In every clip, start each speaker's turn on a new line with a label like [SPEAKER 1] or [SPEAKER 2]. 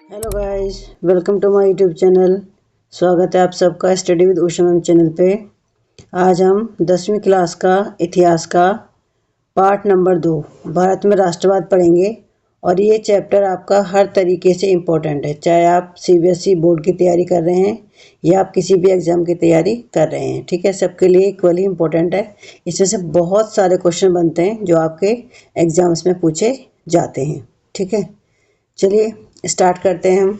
[SPEAKER 1] Hello guys, welcome to my YouTube channel. स्वागत है आप सबका study with Usha ma'am channel पे। आज हम 10वीं क्लास का इतिहास का पार्ट नंबर 2 भारत में राष्ट्रवाद पढ़ेंगे। और ये चैप्टर आपका हर तरीके से इम्पोर्टेंट है, चाहे आप सीबीएसई बोर्ड की तैयारी कर रहे हैं या आप किसी भी एग्ज़ाम की तैयारी कर रहे हैं। ठीक है, सबके लिए इक्वली इम्पोर्टेंट है। इसमें से बहुत सारे क्वेश्चन बनते हैं जो आपके एग्ज़ाम्स में पूछे जाते हैं। ठीक है, चलिए स्टार्ट करते हैं हम।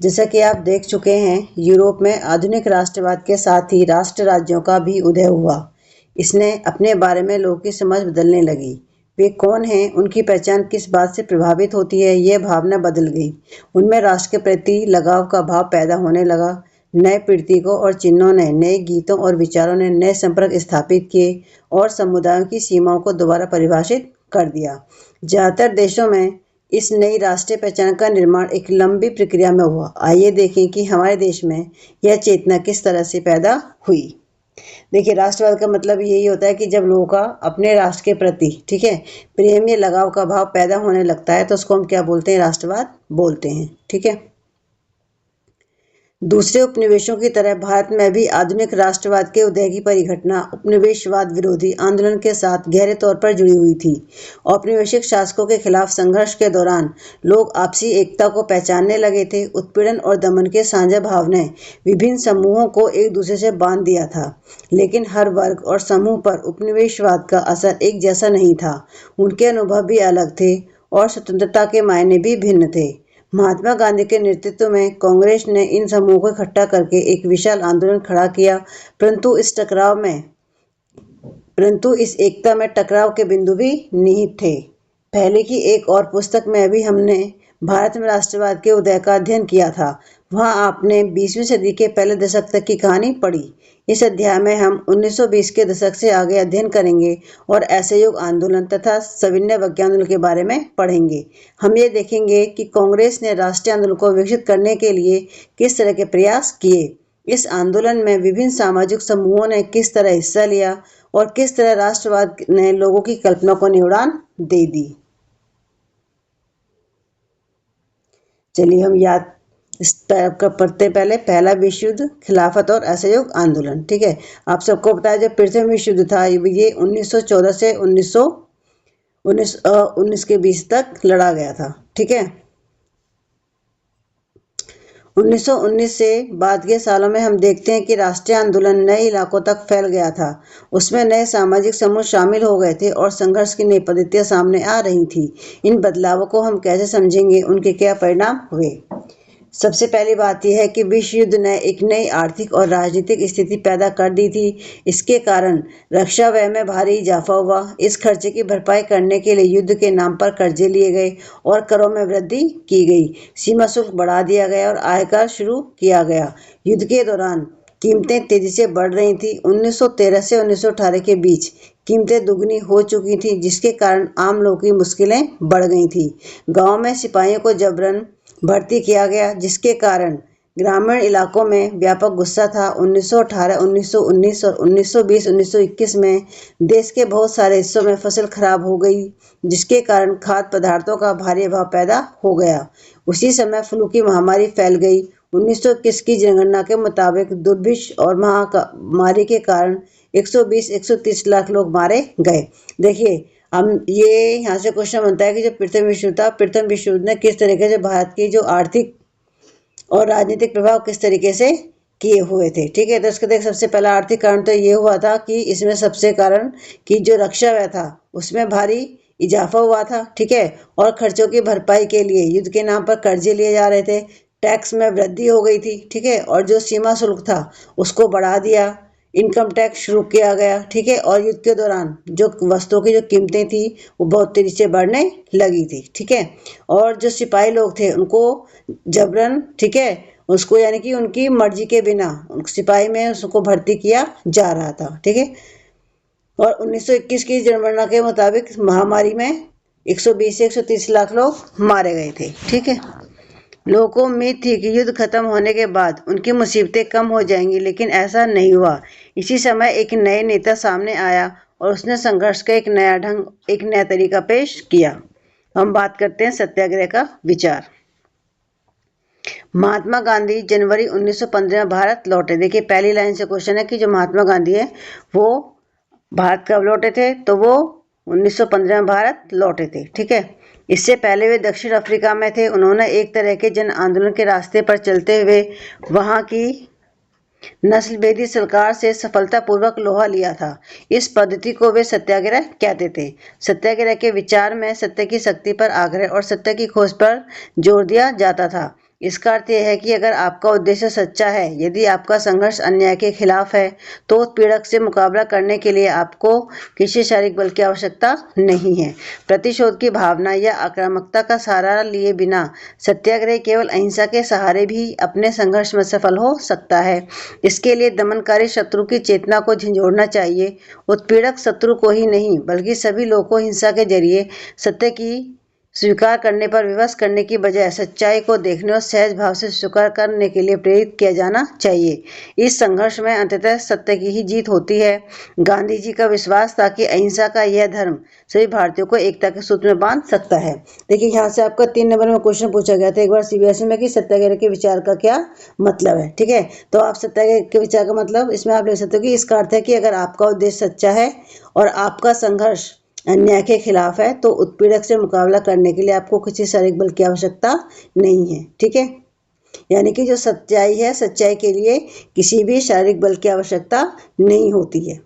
[SPEAKER 1] जैसा कि आप देख चुके हैं, यूरोप में आधुनिक राष्ट्रवाद के साथ ही राष्ट्र राज्यों का भी उदय हुआ। इसने अपने बारे में लोगों की समझ बदलने लगी। वे कौन हैं, उनकी पहचान किस बात से प्रभावित होती है, यह भावना बदल गई। उनमें राष्ट्र के प्रति लगाव का भाव पैदा होने लगा। नए प्रतीकों और चिन्हों ने, नए गीतों और विचारों ने नए संपर्क स्थापित किए और समुदायों की सीमाओं को दोबारा परिभाषित कर दिया। ज़्यादातर देशों में इस नई राष्ट्रीय पहचान का निर्माण एक लंबी प्रक्रिया में हुआ। आइए देखें कि हमारे देश में यह चेतना किस तरह से पैदा हुई। देखिए, राष्ट्रवाद का मतलब यही होता है कि जब लोगों का अपने राष्ट्र के प्रति, ठीक है, प्रेम या लगाव का भाव पैदा होने लगता है तो उसको हम क्या बोलते हैं? राष्ट्रवाद बोलते हैं। ठीक है, दूसरे उपनिवेशों की तरह भारत में भी आधुनिक राष्ट्रवाद के उदय की परिघटना उपनिवेशवाद विरोधी आंदोलन के साथ गहरे तौर पर जुड़ी हुई थी। औपनिवेशिक शासकों के खिलाफ संघर्ष के दौरान लोग आपसी एकता को पहचानने लगे थे। उत्पीड़न और दमन के साझा भाव ने विभिन्न समूहों को एक दूसरे से बांध दिया था, लेकिन हर वर्ग और समूह पर उपनिवेशवाद का असर एक जैसा नहीं था। उनके अनुभव भी अलग थे और स्वतंत्रता के मायने भी भिन्न थे। महात्मा गांधी के नेतृत्व में कांग्रेस ने इन समूहों को इकट्ठा करके एक विशाल आंदोलन खड़ा किया, परंतु इस एकता में टकराव के बिंदु भी निहित थे। पहले की एक और पुस्तक में भी हमने भारत में राष्ट्रवाद के उदय का अध्ययन किया था। वहां आपने 20वीं सदी के पहले दशक तक की कहानी पढ़ी। इस अध्याय में हम 1920 के दशक से आगे अध्ययन करेंगे और असहयोग आंदोलन तथा सविनय अवज्ञा आंदोलन के बारे में पढ़ेंगे। हम ये देखेंगे कि कांग्रेस ने राष्ट्रीय आंदोलन को विकसित करने के लिए किस तरह के प्रयास किए। इस आंदोलन में विभिन्न सामाजिक समूहों ने किस तरह हिस्सा लिया और किस तरह राष्ट्रवाद ने लोगों की कल्पना को नई उड़ान दे दी। चलिए हम याद पढ़ते पहले। पहला विश्व युद्ध, खिलाफत और असहयोग आंदोलन। ठीक है, आप सबको पता है जब प्रथम विश्व युद्ध था ये 1914 से 1919 के बीच तक लड़ा गया था। ठीक है, 1919 से बाद के सालों में हम देखते हैं कि राष्ट्रीय आंदोलन नए इलाकों तक फैल गया था। उसमें नए सामाजिक समूह शामिल हो गए थे और संघर्ष की नई पद्धतियां सामने आ रही थी। इन बदलावों को हम कैसे समझेंगे, उनके क्या परिणाम हुए? सबसे पहली बात यह है कि विश्व युद्ध ने एक नई आर्थिक और राजनीतिक स्थिति पैदा कर दी थी। इसके कारण रक्षा व्यय में भारी इजाफा हुआ। इस खर्चे की भरपाई करने के लिए युद्ध के नाम पर कर्जे लिए गए और करों में वृद्धि की गई। सीमा शुल्क बढ़ा दिया गया और आयकर शुरू किया गया। युद्ध के दौरान कीमतें तेजी से बढ़ रही थी। 1913 से 1918 के बीच कीमतें दुगनी हो चुकी थी, जिसके कारण आम लोगों की मुश्किलें बढ़ गई थी। गांव में सिपाहियों को जबरन भर्ती किया गया, जिसके कारण ग्रामीण इलाकों में व्यापक गुस्सा था। 1918, 1919 और 1920-1921 में देश के बहुत सारे हिस्सों में फसल खराब हो गई, जिसके कारण खाद्य पदार्थों का भारी अभाव पैदा हो गया। उसी समय फ्लू की महामारी फैल गई। 1921 की जनगणना के मुताबिक दुर्भिक्ष और महामारी के कारण 120-130 लाख लोग मारे गए। देखिए, हम ये यहाँ से क्वेश्चन बनता है कि जो प्रथम विश्व युद्ध था, प्रथम विश्व युद्ध ने किस तरीके से भारत की जो आर्थिक और राजनीतिक प्रभाव किस तरीके से किए हुए थे। ठीक है, तो इसका देख सबसे पहला आर्थिक कारण तो ये हुआ था कि इसमें सबसे कारण कि जो रक्षा व्यय था उसमें भारी इजाफा हुआ था। ठीक है, और खर्चों की भरपाई के लिए युद्ध के नाम पर कर्जे लिए जा रहे थे। टैक्स में वृद्धि हो गई थी। ठीक है, और जो सीमा शुल्क था उसको बढ़ा दिया। इनकम टैक्स शुरू किया गया। ठीक है, और युद्ध के दौरान जो वस्तुओं की जो कीमतें थी वो बहुत तेजी से बढ़ने लगी थी। ठीक है, और जो सिपाही लोग थे उनको जबरन, ठीक है, उसको यानी कि उनकी मर्जी के बिना सिपाही में उसको भर्ती किया जा रहा था। ठीक है, और 1921 की जनगणना के मुताबिक महामारी में 120 से 130 लाख लोग मारे गए थे। ठीक है, लोगों को उम्मीद थी कि युद्ध खत्म होने के बाद उनकी मुसीबतें कम हो जाएंगी, लेकिन ऐसा नहीं हुआ। इसी समय एक नए नेता सामने आया और उसने संघर्ष का एक नया ढंग, एक नया तरीका पेश किया। हम बात करते हैं सत्याग्रह का विचार। महात्मा गांधी जनवरी 1915 में भारत लौटे। देखिए पहली लाइन से क्वेश्चन है कि जो महात्मा गांधी है वो भारत कब लौटे थे, तो वो 1915 में भारत लौटे थे। ठीक है, इससे पहले वे दक्षिण अफ्रीका में थे। उन्होंने एक तरह के जन आंदोलन के रास्ते पर चलते हुए वहां की नस्लभेदी सरकार से सफलतापूर्वक लोहा लिया था। इस पद्धति को वे सत्याग्रह कहते थे। सत्याग्रह के विचार में सत्य की शक्ति पर आग्रह और सत्य की खोज पर जोर दिया जाता था। इसका अर्थ यह है कि अगर आपका उद्देश्य सच्चा है, यदि आपका संघर्ष अन्याय के खिलाफ है, तो उत्पीड़क से मुकाबला करने के लिए आपको किसी शारीरिक बल की आवश्यकता नहीं है। प्रतिशोध की भावना या आक्रामकता का सहारा लिए बिना सत्याग्रह केवल अहिंसा के सहारे भी अपने संघर्ष में सफल हो सकता है। इसके लिए दमनकारी शत्रु की चेतना को झंझोड़ना चाहिए। उत्पीड़क शत्रु को ही नहीं बल्कि सभी लोगों को हिंसा के जरिए सत्य की स्वीकार करने पर विवश करने की बजाय सच्चाई को देखने और सहज भाव से स्वीकार करने के लिए प्रेरित किया जाना चाहिए। इस संघर्ष में अंततः सत्य की ही जीत होती है। गांधी जी का विश्वास था कि अहिंसा का यह धर्म सभी भारतीयों को एकता के सूत्र में बांध सकता है। देखिए यहाँ से आपका 3 नंबर में क्वेश्चन पूछा गया था एक बार सीबीएसई में कि सत्याग्रह के विचार का क्या मतलब है। ठीक है, तो आप सत्याग्रह के विचार का मतलब इसमें आप लिख सकते हो कि इसका अर्थ है कि अगर आपका उद्देश्य सच्चा है और आपका संघर्ष अन्याय के खिलाफ है, तो उत्पीड़क से मुकाबला करने के लिए आपको किसी शारीरिक बल की आवश्यकता नहीं है। ठीक है, यानी कि जो सच्चाई है, सच्चाई के लिए किसी भी शारीरिक बल की आवश्यकता नहीं होती है।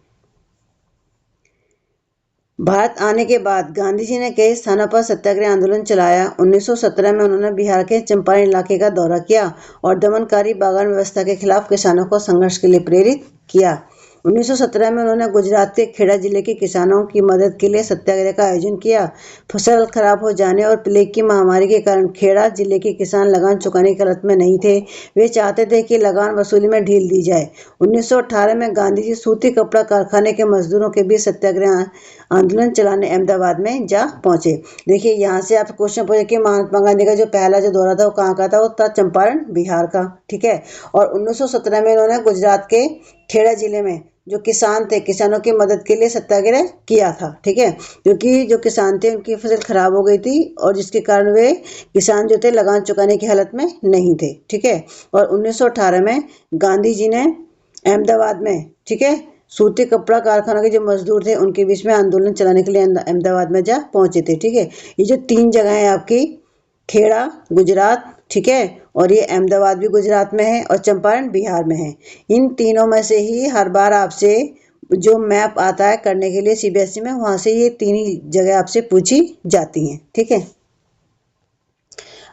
[SPEAKER 1] भारत आने के बाद गांधी जी ने कई स्थानों पर सत्याग्रह आंदोलन चलाया। 1917 में उन्होंने बिहार के चंपारण इलाके का दौरा किया और दमनकारी बागान व्यवस्था के खिलाफ किसानों को संघर्ष के लिए प्रेरित किया। 1917 में उन्होंने गुजरात के खेड़ा जिले के किसानों की मदद के लिए सत्याग्रह का आयोजन किया। फसल खराब हो जाने और प्लेग की महामारी के कारण खेड़ा जिले के किसान लगान चुकाने की हालत में नहीं थे। वे चाहते थे कि लगान वसूली में ढील दी जाए। 1918 में गांधी जी सूती कपड़ा कारखाने के मजदूरों के बीच सत्याग्रह आंदोलन चलाने अहमदाबाद में जा पहुंचे। देखिए यहाँ से आप क्वेश्चन पूछे कि महात्मा गांधी का जो पहला जो दौरा था वो कहाँ का था, वो था चंपारण बिहार का। ठीक है, और 1917 में उन्होंने गुजरात के खेड़ा जिले में जो किसान थे, किसानों की मदद के लिए सत्याग्रह किया था। ठीक है, क्योंकि जो किसान थे उनकी फसल खराब हो गई थी और जिसके कारण वे किसान जो थे लगान चुकाने की हालत में नहीं थे। ठीक है, और 1918 में गांधी जी ने अहमदाबाद में, ठीक है, सूती कपड़ा कारखाना के जो मजदूर थे उनके बीच में आंदोलन चलाने के लिए अहमदाबाद में जा पहुंचे थे। ठीक है, ये जो 3 जगह है आपकी, खेड़ा गुजरात, ठीक है, और ये अहमदाबाद भी गुजरात में है और चंपारण बिहार में है। इन तीनों में से ही हर बार आपसे जो मैप आता है करने के लिए सीबीएसई में, वहां से ये 3 ही जगह आपसे पूछी जाती हैं। ठीक है,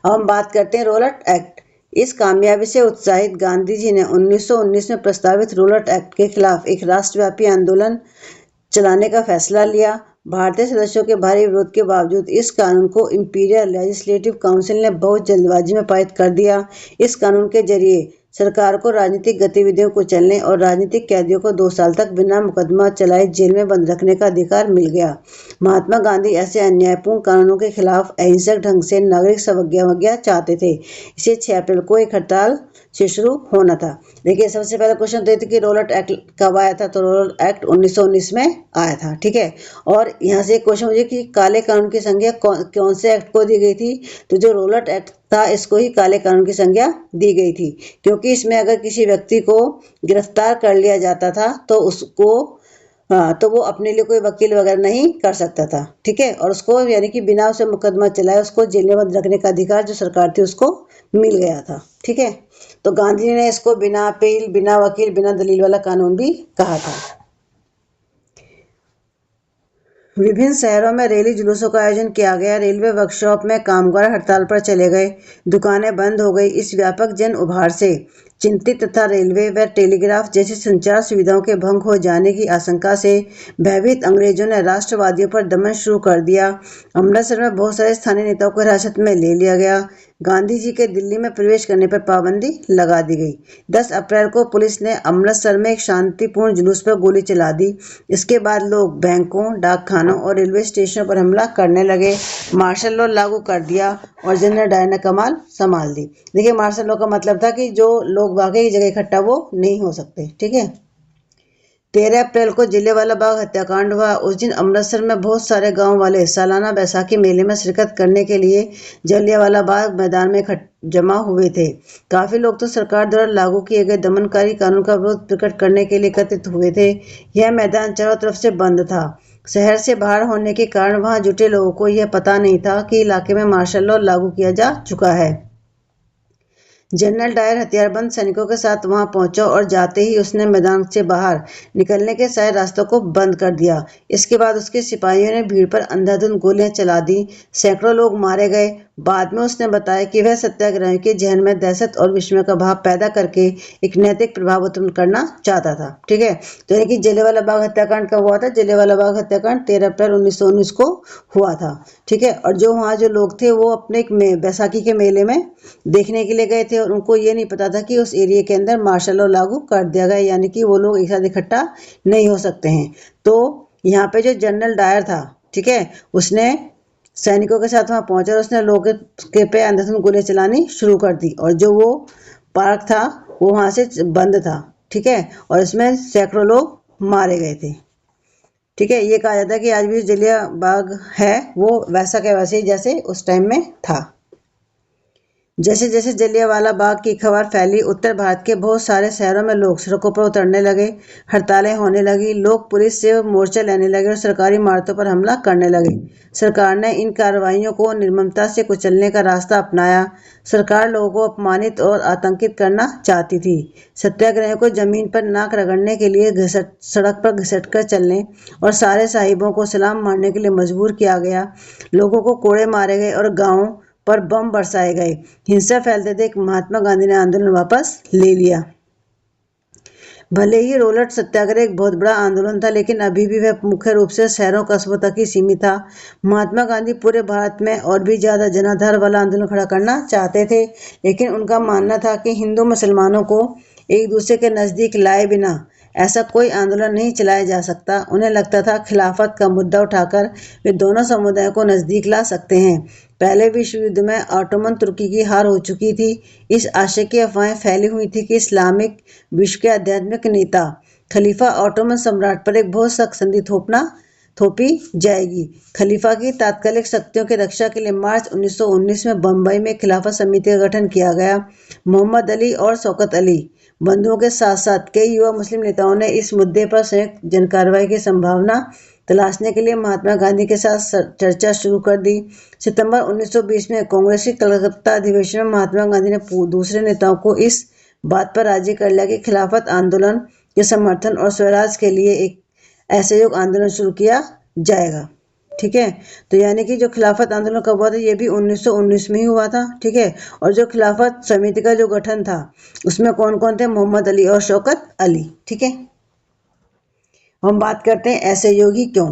[SPEAKER 1] अब हम बात करते हैं रोलट एक्ट। इस कामयाबी से उत्साहित गांधी जी ने 1919 में प्रस्तावित रोलट एक्ट के खिलाफ एक राष्ट्रव्यापी आंदोलन चलाने का फैसला लिया। भारतीय सदस्यों के भारी विरोध के बावजूद इस कानून को इंपीरियल लेजिस्लेटिव काउंसिल ने बहुत जल्दबाजी में पारित कर दिया। इस कानून के जरिए सरकार को राजनीतिक गतिविधियों को चलने और राजनीतिक कैदियों को 2 साल तक बिना मुकदमा चलाए जेल में बंद रखने का अधिकार मिल गया। महात्मा गांधी ऐसे अन्यायपूर्ण कानूनों के खिलाफ अहिंसक ढंग से नागरिक समज्ञा चाहते थे। इसे 6 अप्रैल को एक हड़ताल से शुरू होना था। देखिए सबसे पहला क्वेश्चन तो ये था कि रोलट एक्ट कब आया था, तो रोलट एक्ट 1919 में आया था। ठीक है, और यहाँ से एक क्वेश्चन मुझे कि काले कानून की संज्ञा कौन से एक्ट को दी गई थी, तो जो रोलट एक्ट था इसको ही काले कानून की संज्ञा दी गई थी, क्योंकि इसमें अगर किसी व्यक्ति को गिरफ्तार कर लिया जाता था तो उसको तो वो अपने लिए कोई वकील वगैरह नहीं कर सकता था। ठीक है, और उसको यानी कि बिना उसे मुकदमा चलाए उसको जेल में बंद रखने का अधिकार जो सरकार थी उसको मिल गया था। ठीक है, तो गांधी जी ने इसको बिना अपील, बिना वकील, बिना दलील वाला कानून भी कहा था। विभिन्न शहरों में रैली जुलूसों का आयोजन किया गया। रेलवे वर्कशॉप में कामगार हड़ताल पर चले गए, दुकानें बंद हो गई। इस व्यापक जन उभार से चिंतित तथा रेलवे व टेलीग्राफ जैसी संचार सुविधाओं के भंग हो जाने की आशंका से भयभीत अंग्रेजों ने राष्ट्रवादियों पर दमन शुरू कर दिया। अमृतसर में बहुत सारे स्थानीय नेताओं को हिरासत में ले लिया गया। गांधी जी के दिल्ली में प्रवेश करने पर पाबंदी लगा दी गई। 10 अप्रैल को पुलिस ने अमृतसर में एक शांतिपूर्ण जुलूस पर गोली चला दी। इसके बाद लोग बैंकों, डाकखानों और रेलवे स्टेशनों पर हमला करने लगे। मार्शल लॉ लागू कर दिया और जनरल डायर ने कमान संभाल ली। देखिए मार्शल लॉ का मतलब था कि जो लोग वाकई की जगह इकट्ठा वो नहीं हो सकते। ठीक है, 13 अप्रैल को जलियांवाला बाग हत्याकांड हुआ। उस दिन अमृतसर में बहुत सारे गांव वाले सालाना बैसाखी मेले में शिरकत करने के लिए जलियांवाला बाग मैदान में जमा हुए थे। काफी लोग तो सरकार द्वारा लागू किए गए दमनकारी कानून का विरोध प्रकट करने के लिए एकत्रित हुए थे। यह मैदान चारों तरफ से बंद था। शहर से बाहर होने के कारण वहां जुटे लोगों को यह पता नहीं था कि इलाके में मार्शल लॉ लागू किया जा चुका है। जनरल डायर हथियारबंद सैनिकों के साथ वहां पहुंचा और जाते ही उसने मैदान से बाहर निकलने के सारे रास्तों को बंद कर दिया। इसके बाद उसके सिपाहियों ने भीड़ पर अंधाधुंध गोलियां चला दी। सैकड़ों लोग मारे गए। बाद में उसने बताया कि वह सत्याग्रहियों के जहन में दहशत और विस्मय का भाव पैदा करके एक नैतिक प्रभाव उत्पन्न करना चाहता था। ठीक है, तो यानी कि जलियांवाला बाग हत्याकांड कब हुआ था? जलियांवाला बाग हत्याकांड 13 अप्रैल 1919 को हुआ था। ठीक है, और जो वहाँ जो लोग थे वो अपने बैसाखी के मेले में देखने के लिए गए थे और उनको ये नहीं पता था कि उस एरिया के अंदर मार्शल लॉ लागू कर दिया गया, यानी कि वो लोग एक साथ इकट्ठा नहीं हो सकते हैं। तो यहाँ पे जो जनरल डायर था, ठीक है, उसने सैनिकों के साथ वहां पहुंचा और उसने लोगों के पे अंधाधुंध गोली चलानी शुरू कर दी और जो वो पार्क था वो वहां से बंद था। ठीक है, और इसमें सैकड़ों लोग मारे गए थे। ठीक है, ये कहा जाता है कि आज भी जलियांवाला बाग है वो वैसा के वैसे ही जैसे उस टाइम में था। जैसे जैसे जलियांवाला बाग की खबर फैली, उत्तर भारत के बहुत सारे शहरों में लोग सड़कों पर उतरने लगे, हड़तालें होने लगी, लोग पुलिस से मोर्चा लेने लगे और सरकारी इमारतों पर हमला करने लगे। सरकार ने इन कार्रवाइयों को निर्ममता से कुचलने का रास्ता अपनाया। सरकार लोगों को अपमानित और आतंकित करना चाहती थी। सत्याग्रहियों को जमीन पर नाक रगड़ने के लिए सड़क पर घिसट कर चलने और सारे साहिबों को सलाम मारने के लिए मजबूर किया गया। लोगों को कोड़े मारे गए और गांवों पर बम बरसाए गए। हिंसा फैलते देख महात्मा गांधी ने आंदोलन वापस ले लिया। भले ही रोलट सत्याग्रह एक बहुत बड़ा आंदोलन था, लेकिन अभी भी वह मुख्य रूप से शहरों कस्बों तक ही सीमित था। महात्मा गांधी पूरे भारत में और भी ज्यादा जनाधार वाला आंदोलन खड़ा करना चाहते थे, लेकिन उनका मानना था कि हिंदू मुसलमानों को एक दूसरे के नजदीक लाए बिना ऐसा कोई आंदोलन नहीं चलाया जा सकता। उन्हें लगता था खिलाफत का मुद्दा उठाकर वे दोनों समुदायों को नजदीक ला सकते हैं। पहले विश्व युद्ध में ऑटोमन तुर्की की हार हो चुकी थी। इस आशय की अफवाहें फैली हुई थी कि इस्लामिक विश्व के आध्यात्मिक नेता खलीफा ऑटोमन सम्राट पर एक बहुत सख्त संधि थोपी जाएगी। खलीफा की तात्कालिक शक्तियों की रक्षा के लिए मार्च 1919 में बम्बई में खिलाफत समिति का गठन किया गया। मोहम्मद अली और शौकत अली बंधुओं के साथ साथ कई युवा मुस्लिम नेताओं ने इस मुद्दे पर संयुक्त जन कार्रवाई की संभावना तलाशने के लिए महात्मा गांधी के साथ चर्चा शुरू कर दी। सितंबर 1920 में कांग्रेस के कलकत्ता अधिवेशन में महात्मा गांधी ने दूसरे नेताओं को इस बात पर राजी कर लिया कि खिलाफत आंदोलन के समर्थन और स्वराज के लिए एक असहयोग आंदोलन शुरू किया जाएगा। ठीक है, तो यानी कि जो खिलाफत आंदोलन कब हुआ था? ये भी 1919 में ही हुआ था। ठीक है, और जो खिलाफत समिति का जो गठन था उसमें कौन कौन थे? मोहम्मद अली और शौकत अली। ठीक है, हम बात करते हैं असहयोगी क्यों।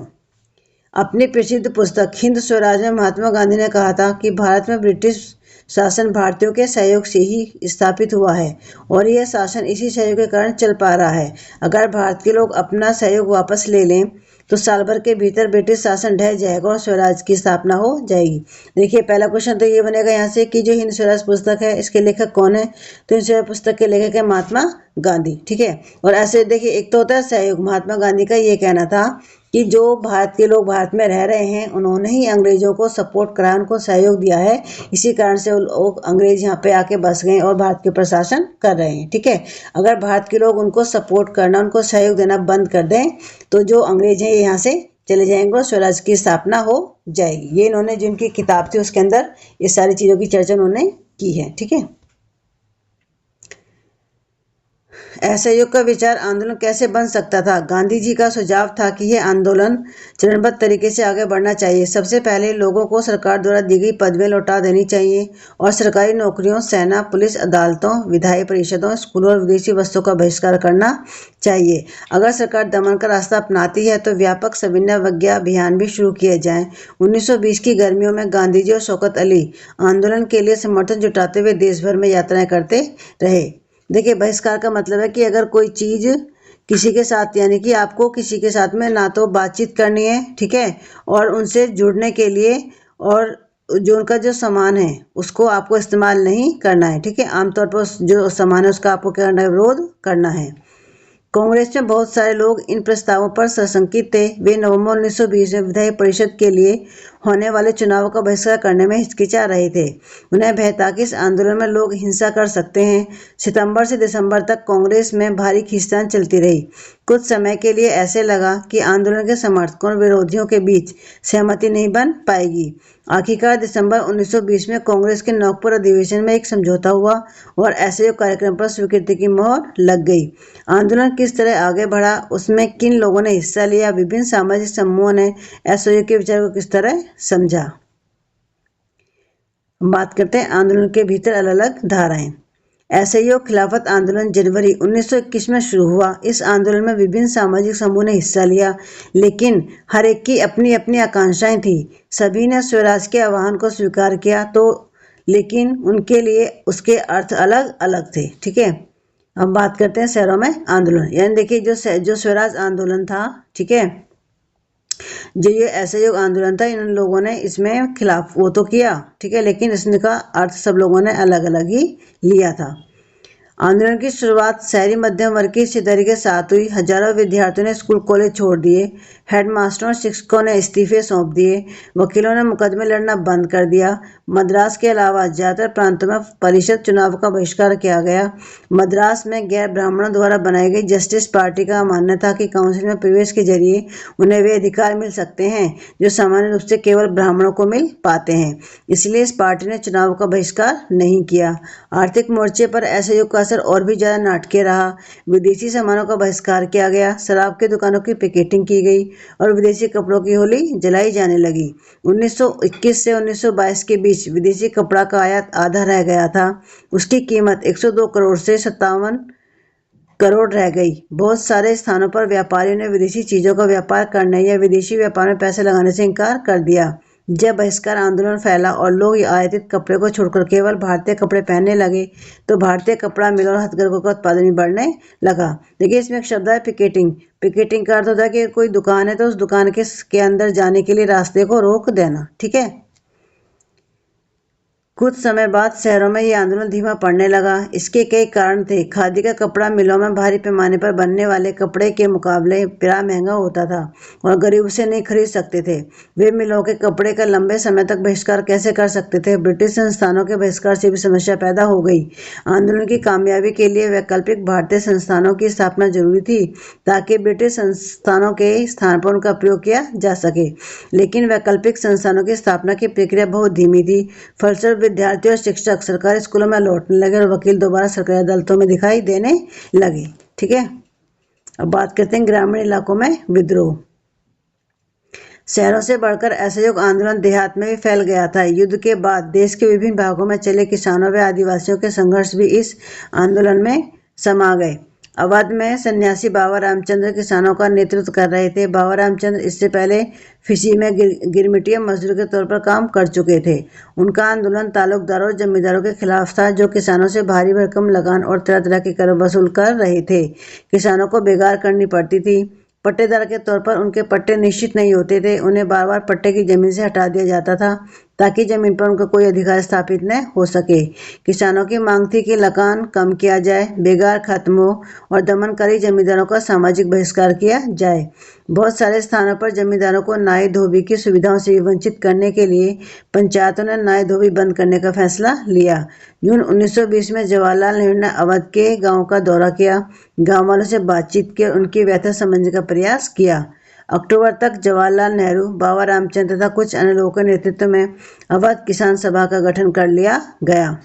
[SPEAKER 1] अपनी प्रसिद्ध पुस्तक हिंद स्वराज में महात्मा गांधी ने कहा था कि भारत में ब्रिटिश शासन भारतीयों के सहयोग से ही स्थापित हुआ है और यह शासन इसी सहयोग के कारण चल पा रहा है। अगर भारत के लोग अपना सहयोग वापस ले लें तो साल भर के भीतर ब्रिटिश शासन ढह जाएगा और स्वराज की स्थापना हो जाएगी। देखिए, पहला क्वेश्चन तो ये बनेगा यहाँ से कि जो हिंद स्वराज पुस्तक है इसके लेखक कौन है? तो हिंद स्वराज पुस्तक के लेखक है महात्मा गांधी। ठीक है, और ऐसे देखिए, एक तो होता है सहयोग। महात्मा गांधी का ये कहना था कि जो भारत के लोग भारत में रह रहे हैं उन्होंने ही अंग्रेजों को सपोर्ट कराया, उनको सहयोग दिया है, इसी कारण से लोग अंग्रेज यहाँ पे आके बस गए और भारत के प्रशासन कर रहे हैं। ठीक है, अगर भारत के लोग उनको सपोर्ट करना, उनको सहयोग देना बंद कर दें तो जो अंग्रेज हैं यहाँ से चले जाएंगे और स्वराज की स्थापना हो जाएगी। ये इन्होंने जिनकी किताब थी उसके अंदर ये सारी चीज़ों की चर्चा उन्होंने की है। ठीक है, असहयोग का विचार आंदोलन कैसे बन सकता था? गांधी जी का सुझाव था कि यह आंदोलन चरणबद्ध तरीके से आगे बढ़ना चाहिए। सबसे पहले लोगों को सरकार द्वारा दी गई पदवियां लौटा देनी चाहिए और सरकारी नौकरियों, सेना, पुलिस, अदालतों, विधायी परिषदों, स्कूलों और विदेशी वस्तुओं का बहिष्कार करना चाहिए। अगर सरकार दमन का रास्ता अपनाती है तो व्यापक सविनय अभियान भी शुरू किए जाएं। 1920 की गर्मियों में गांधी जी और शौकत अली आंदोलन के लिए समर्थन जुटाते हुए देश भर में यात्राएं करते रहे। देखिए, बहिष्कार का मतलब है कि अगर कोई चीज़ किसी के साथ, यानी कि आपको किसी के साथ में ना तो बातचीत करनी है, ठीक है, और उनसे जुड़ने के लिए और जो उनका जो सामान है उसको आपको इस्तेमाल नहीं करना है। ठीक है, आमतौर पर जो सामान है उसका आपको क्या करना है? विरोध करना है। कांग्रेस में बहुत सारे लोग इन प्रस्तावों पर सशंकित थे। वे नवंबर 1920 में विधायी परिषद के लिए होने वाले चुनाव का बहिष्कार करने में हिचकिचा रहे थे। उन्हें भय था कि इस आंदोलन में लोग हिंसा कर सकते हैं। सितंबर से दिसंबर तक कांग्रेस में भारी खींचतान चलती रही। कुछ समय के लिए ऐसे लगा कि आंदोलन के समर्थकों और विरोधियों के बीच सहमति नहीं बन पाएगी। आखिरकार दिसंबर 1920 में कांग्रेस के नागपुर अधिवेशन में एक समझौता हुआ और असहयोग कार्यक्रम पर स्वीकृति की मोहर लग गई। आंदोलन किस तरह आगे बढ़ा, उसमें किन लोगों ने हिस्सा लिया, विभिन्न सामाजिक समूहों ने असहयोग के विचार को किस तरह समझा। बात करते हैं आंदोलन के भीतर अलग अलग धाराएं। असहयोग खिलाफत आंदोलन जनवरी 1921 में शुरू हुआ। इस आंदोलन में विभिन्न सामाजिक समूह ने हिस्सा लिया, लेकिन हर एक की अपनी अपनी आकांक्षाएं थी। सभी ने स्वराज के आह्वान को स्वीकार किया, तो लेकिन उनके लिए उसके अर्थ अलग अलग थे। ठीक है, अब बात करते हैं शहरों में आंदोलन। यानी देखिए जो स्वराज आंदोलन था, ठीक है, जो ये असहयोग आंदोलन था, इन लोगों ने इसमें खिलाफ वो तो किया, ठीक है, लेकिन इसका अर्थ सब लोगों ने अलग अलग ही लिया था। आंदोलन की शुरुआत शहरी मध्यम वर्ग की हिस्सेदारी के साथ हुई। हजारों विद्यार्थियों ने स्कूल कॉलेज छोड़ दिए। हेडमास्टरों और शिक्षकों ने इस्तीफे सौंप दिए। वकीलों ने मुकदमे लड़ना बंद कर दिया। मद्रास के अलावा ज्यादातर प्रांतों में परिषद चुनाव का बहिष्कार किया गया। मद्रास में गैर ब्राह्मणों द्वारा बनाई गई जस्टिस पार्टी का मानना था कि काउंसिल में प्रवेश के जरिए उन्हें वे अधिकार मिल सकते हैं जो सामान्य रूप से केवल ब्राह्मणों को मिल पाते हैं। इसलिए इस पार्टी ने चुनाव का बहिष्कार नहीं किया। आर्थिक मोर्चे पर असहयोग का असर और भी ज्यादा नाटकीय रहा। विदेशी सामानों का बहिष्कार किया गया। शराब की दुकानों की पिकेटिंग की गई और विदेशी कपड़ों की होली जलाई जाने लगी। 1921 से 1922 के बीच विदेशी कपड़ा का आयात आधा रह गया था। उसकी कीमत 102 करोड़ से 57 करोड़ रह गई। बहुत सारे स्थानों पर व्यापारियों ने विदेशी चीजों का व्यापार करने या विदेशी व्यापार में पैसे लगाने से इनकार कर दिया। जब बहिष्कार आंदोलन फैला और लोग आयातित कपड़े को छोड़कर केवल भारतीय कपड़े पहनने लगे, तो भारतीय कपड़ा मिलों और हथकरघों का उत्पादन भी बढ़ने लगा। देखिए, इसमें एक शब्द है पिकेटिंग। पिकेटिंग का अर्थ होता है कि कोई दुकान है तो उस दुकान के अंदर जाने के लिए रास्ते को रोक देना। ठीक है, कुछ समय बाद शहरों में यह आंदोलन धीमा पड़ने लगा। इसके कई कारण थे। खादी का कपड़ा मिलों में भारी पैमाने पर बनने वाले कपड़े के मुकाबले बड़ा महंगा होता था और गरीब उसे नहीं खरीद सकते थे। वे मिलों के कपड़े का लंबे समय तक बहिष्कार कैसे कर सकते थे? ब्रिटिश संस्थानों के बहिष्कार से भी समस्या पैदा हो गई। आंदोलन की कामयाबी के लिए वैकल्पिक भारतीय संस्थानों की स्थापना जरूरी थी ताकि ब्रिटिश संस्थानों के स्थान पर उनका प्रयोग किया जा सके, लेकिन वैकल्पिक संस्थानों की स्थापना की प्रक्रिया बहुत धीमी थी। फलस्वरूप विद्यार्थी और शिक्षक सरकारी स्कूलों में लौटने लगे और वकील दोबारा सरकारी अदालतों में दिखाई देने लगे। ठीक है, अब बात करते हैं ग्रामीण इलाकों में विद्रोह। शहरों से बढ़कर असहयोग आंदोलन देहात में भी फैल गया था। युद्ध के बाद देश के विभिन्न भागों में चले किसानों व आदिवासियों के संघर्ष भी इस आंदोलन में समा गए। अवध में सन्यासी बाबा रामचंद्र किसानों का नेतृत्व कर रहे थे। बाबा रामचंद्र इससे पहले फिजी में गिरमिटिया मजदूर के तौर पर काम कर चुके थे। उनका आंदोलन तालुकदारों और जमींदारों के खिलाफ था, जो किसानों से भारी भरकम लगान और तरह तरह के कर वसूल कर रहे थे। किसानों को बेगार करनी पड़ती थी। पट्टेदार के तौर पर उनके पट्टे निश्चित नहीं होते थे। उन्हें बार बार पट्टे की जमीन से हटा दिया जाता था ताकि जमीन पर उनका कोई अधिकार स्थापित न हो सके। किसानों की मांग थी कि लगान कम किया जाए, बेगार खत्म हो और दमनकारी जमींदारों का सामाजिक बहिष्कार किया जाए। बहुत सारे स्थानों पर जमींदारों को नाई धोबी की सुविधाओं से वंचित करने के लिए पंचायतों ने नाई धोबी बंद करने का फैसला लिया। जून 1920 में जवाहरलाल नेहरू ने अवध के गाँव का दौरा किया, गाँव वालों से बातचीत की और उनकी व्यथा समझने का प्रयास किया। अक्टूबर तक जवाहरलाल नेहरू, बाबा रामचंद्र तथा कुछ अन्य लोगों के नेतृत्व में अवध किसान सभा का गठन कर लिया गया।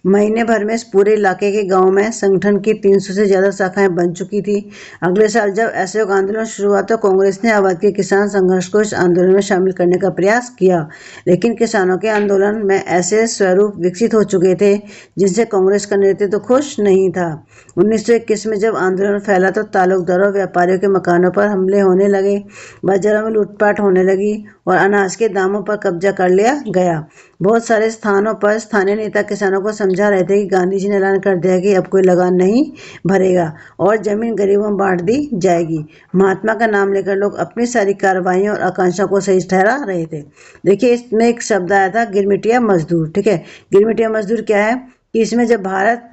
[SPEAKER 1] महीने भर में इस पूरे इलाके के गांवों में संगठन की 300 से ज्यादा शाखाएं बन चुकी थी। अगले साल जब असहयोग आंदोलन शुरू हुआ तो कांग्रेस ने अवध के किसान संघर्ष को इस आंदोलन में शामिल करने का प्रयास किया, लेकिन किसानों के आंदोलन में ऐसे स्वरूप विकसित हो चुके थे जिनसे कांग्रेस का नेतृत्व तो खुश नहीं था। 1921 में जब आंदोलन फैला तो तालुकदारों और व्यापारियों के मकानों पर हमले होने लगे, बाजारों में लूटपाट होने लगी और अनाज के दामों पर कब्जा कर लिया गया। बहुत सारे स्थानों पर स्थानीय नेता किसानों को समझा रहे थे कि गांधी जी ने ऐलान कर दिया कि अब कोई लगान नहीं भरेगा और जमीन गरीबों में बांट दी जाएगी। महात्मा का नाम लेकर लोग अपनी सारी कार्रवाइयों और आकांक्षाओं को सही ठहरा रहे थे। देखिए, इसमें एक शब्द आया था गिरमिटिया मजदूर। ठीक है, गिरमिटिया मजदूर क्या है कि इसमें जब भारत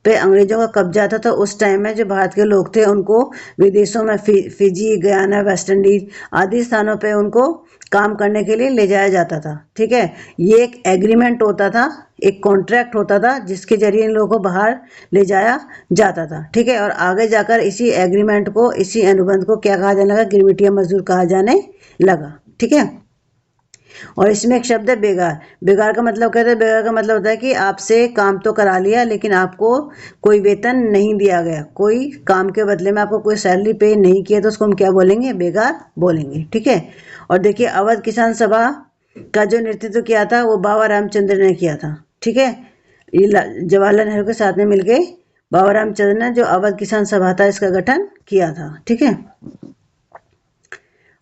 [SPEAKER 1] पे अंग्रेजों का कब्जा था, तो उस टाइम में जो भारत के लोग थे उनको विदेशों में फिजी, गयाना, वेस्ट इंडीज आदि स्थानों पे उनको काम करने के लिए ले जाया जाता था। ठीक है, ये एक एग्रीमेंट होता था, एक कॉन्ट्रैक्ट होता था जिसके जरिए इन लोगों को बाहर ले जाया जाता था। ठीक है, और आगे जाकर इसी एग्रीमेंट को, इसी अनुबंध को क्या कहा जाने लगा? गिरमिटिया मजदूर कहा जाने लगा। ठीक है, और इसमें एक शब्द है बेगार। बेगार का मतलब कहते हैं, बेगार का मतलब होता है कि आपसे काम तो करा लिया लेकिन आपको कोई वेतन नहीं दिया गया, कोई काम के बदले में आपको कोई सैलरी पे नहीं किया, तो उसको हम क्या बोलेंगे? बेगार बोलेंगे। ठीक है, और देखिए अवध किसान सभा का जो नेतृत्व किया था वो बाबा रामचंद्र ने किया था। ठीक है, ये जवाहरलाल नेहरू के साथ में मिलके बाबा रामचंद्र ने जो अवध किसान सभा था इसका गठन किया था। ठीक है,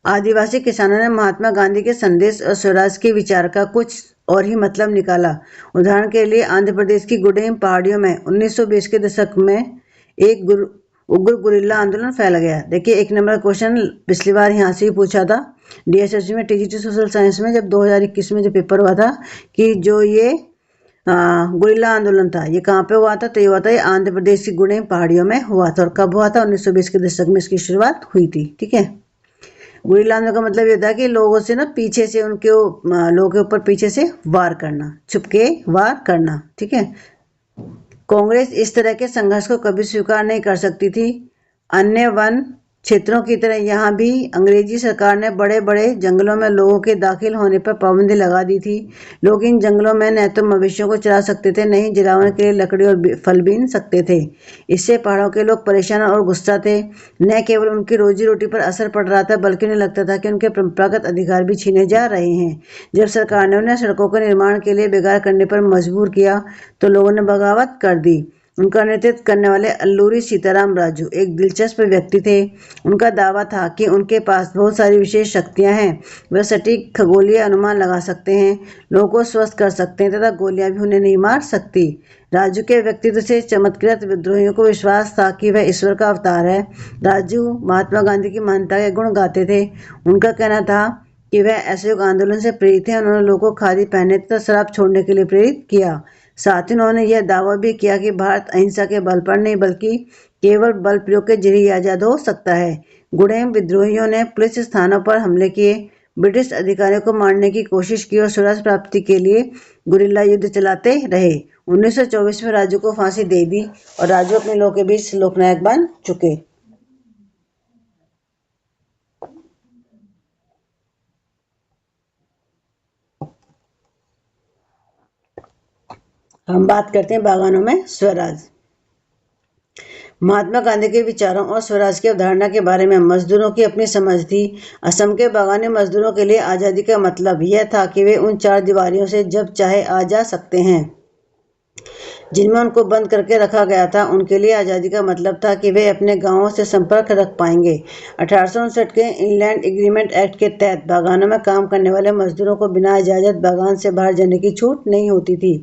[SPEAKER 1] आदिवासी किसानों ने महात्मा गांधी के संदेश और स्वराज के विचार का कुछ और ही मतलब निकाला। उदाहरण के लिए आंध्र प्रदेश की गुडेम पहाड़ियों में 1920 के दशक में एक उग्र गुरिल्ला आंदोलन फैल गया। देखिए, एक नंबर क्वेश्चन पिछली बार यहाँ से ही पूछा था डीएसएसबी में, टीजीटी सोशल साइंस में, जब 2021 में जो पेपर हुआ था कि जो ये गुरिल्ला आंदोलन था ये कहाँ पे हुआ था? तो ये हुआ था, ये आंध्र प्रदेश की गुडेम पहाड़ियों में हुआ था। और कब हुआ था? 1920 के दशक में इसकी शुरुआत हुई थी। ठीक है, गुरिल्ला आंदोलन का मतलब ये होता है कि लोगों से ना पीछे से लोगों के ऊपर पीछे से वार करना, छुपके वार करना। ठीक है, कांग्रेस इस तरह के संघर्ष को कभी स्वीकार नहीं कर सकती थी। अन्य वन क्षेत्रों की तरह यहाँ भी अंग्रेजी सरकार ने बड़े बड़े जंगलों में लोगों के दाखिल होने पर पाबंदी लगा दी थी। लोग इन जंगलों में न तो मवेशियों को चरा सकते थे, न ही जलावन के लिए लकड़ी और फल बीन सकते थे। इससे पहाड़ों के लोग परेशान और गुस्सा थे। न केवल उनकी रोजी रोटी पर असर पड़ रहा था, बल्कि उन्हें लगता था कि उनके परंपरागत अधिकार भी छीने जा रहे हैं। जब सरकार ने उन्हें सड़कों के निर्माण के लिए बेकार करने पर मजबूर किया तो लोगों ने बगावत कर दी। उनका नेतृत्व करने वाले अल्लूरी सीताराम राजू एक दिलचस्प व्यक्ति थे। उनका दावा था कि उनके पास बहुत सारी विशेष शक्तियां हैं। वे सटीक खगोलीय अनुमान लगा सकते हैं, लोगों को स्वस्थ कर सकते हैं तथा गोलियां भी उन्हें नहीं मार सकती। राजू के व्यक्तित्व से चमत्कृत विद्रोहियों को विश्वास था कि वह ईश्वर का अवतार है। राजू महात्मा गांधी की महानता के गुण गाते थे। उनका कहना था कि वह असहयोग आंदोलन से प्रेरित है। उन्होंने लोगों को खादी पहनने तथा शराब छोड़ने के लिए प्रेरित किया। साथ ही उन्होंने यह दावा भी किया कि भारत अहिंसा के बल पर नहीं बल्कि केवल बल प्रयोग के जरिए आजाद हो सकता है। गुडेम विद्रोहियों ने पुलिस स्थानों पर हमले किए, ब्रिटिश अधिकारियों को मारने की कोशिश की और स्वराज प्राप्ति के लिए गुरिल्ला युद्ध चलाते रहे। 1924 में राजू को फांसी दे दी और राजू अपने लोगों के बीच लोकनायक बन चुके। हम बात करते हैं बागानों में स्वराज। महात्मा गांधी के विचारों और स्वराज की अवधारणा के बारे में मजदूरों की अपनी समझ थी। असम के बागानी मजदूरों के लिए आज़ादी का मतलब यह था कि वे उन चार दीवारियों से जब चाहे आ जा सकते हैं जिनमें उनको बंद करके रखा गया था। उनके लिए आज़ादी का मतलब था कि वे अपने गांवों से संपर्क रख पाएंगे। 1859 के इनलैंड एग्रीमेंट एक्ट के तहत बागानों में काम करने वाले मजदूरों को बिना इजाज़त बागान से बाहर जाने की छूट नहीं होती थी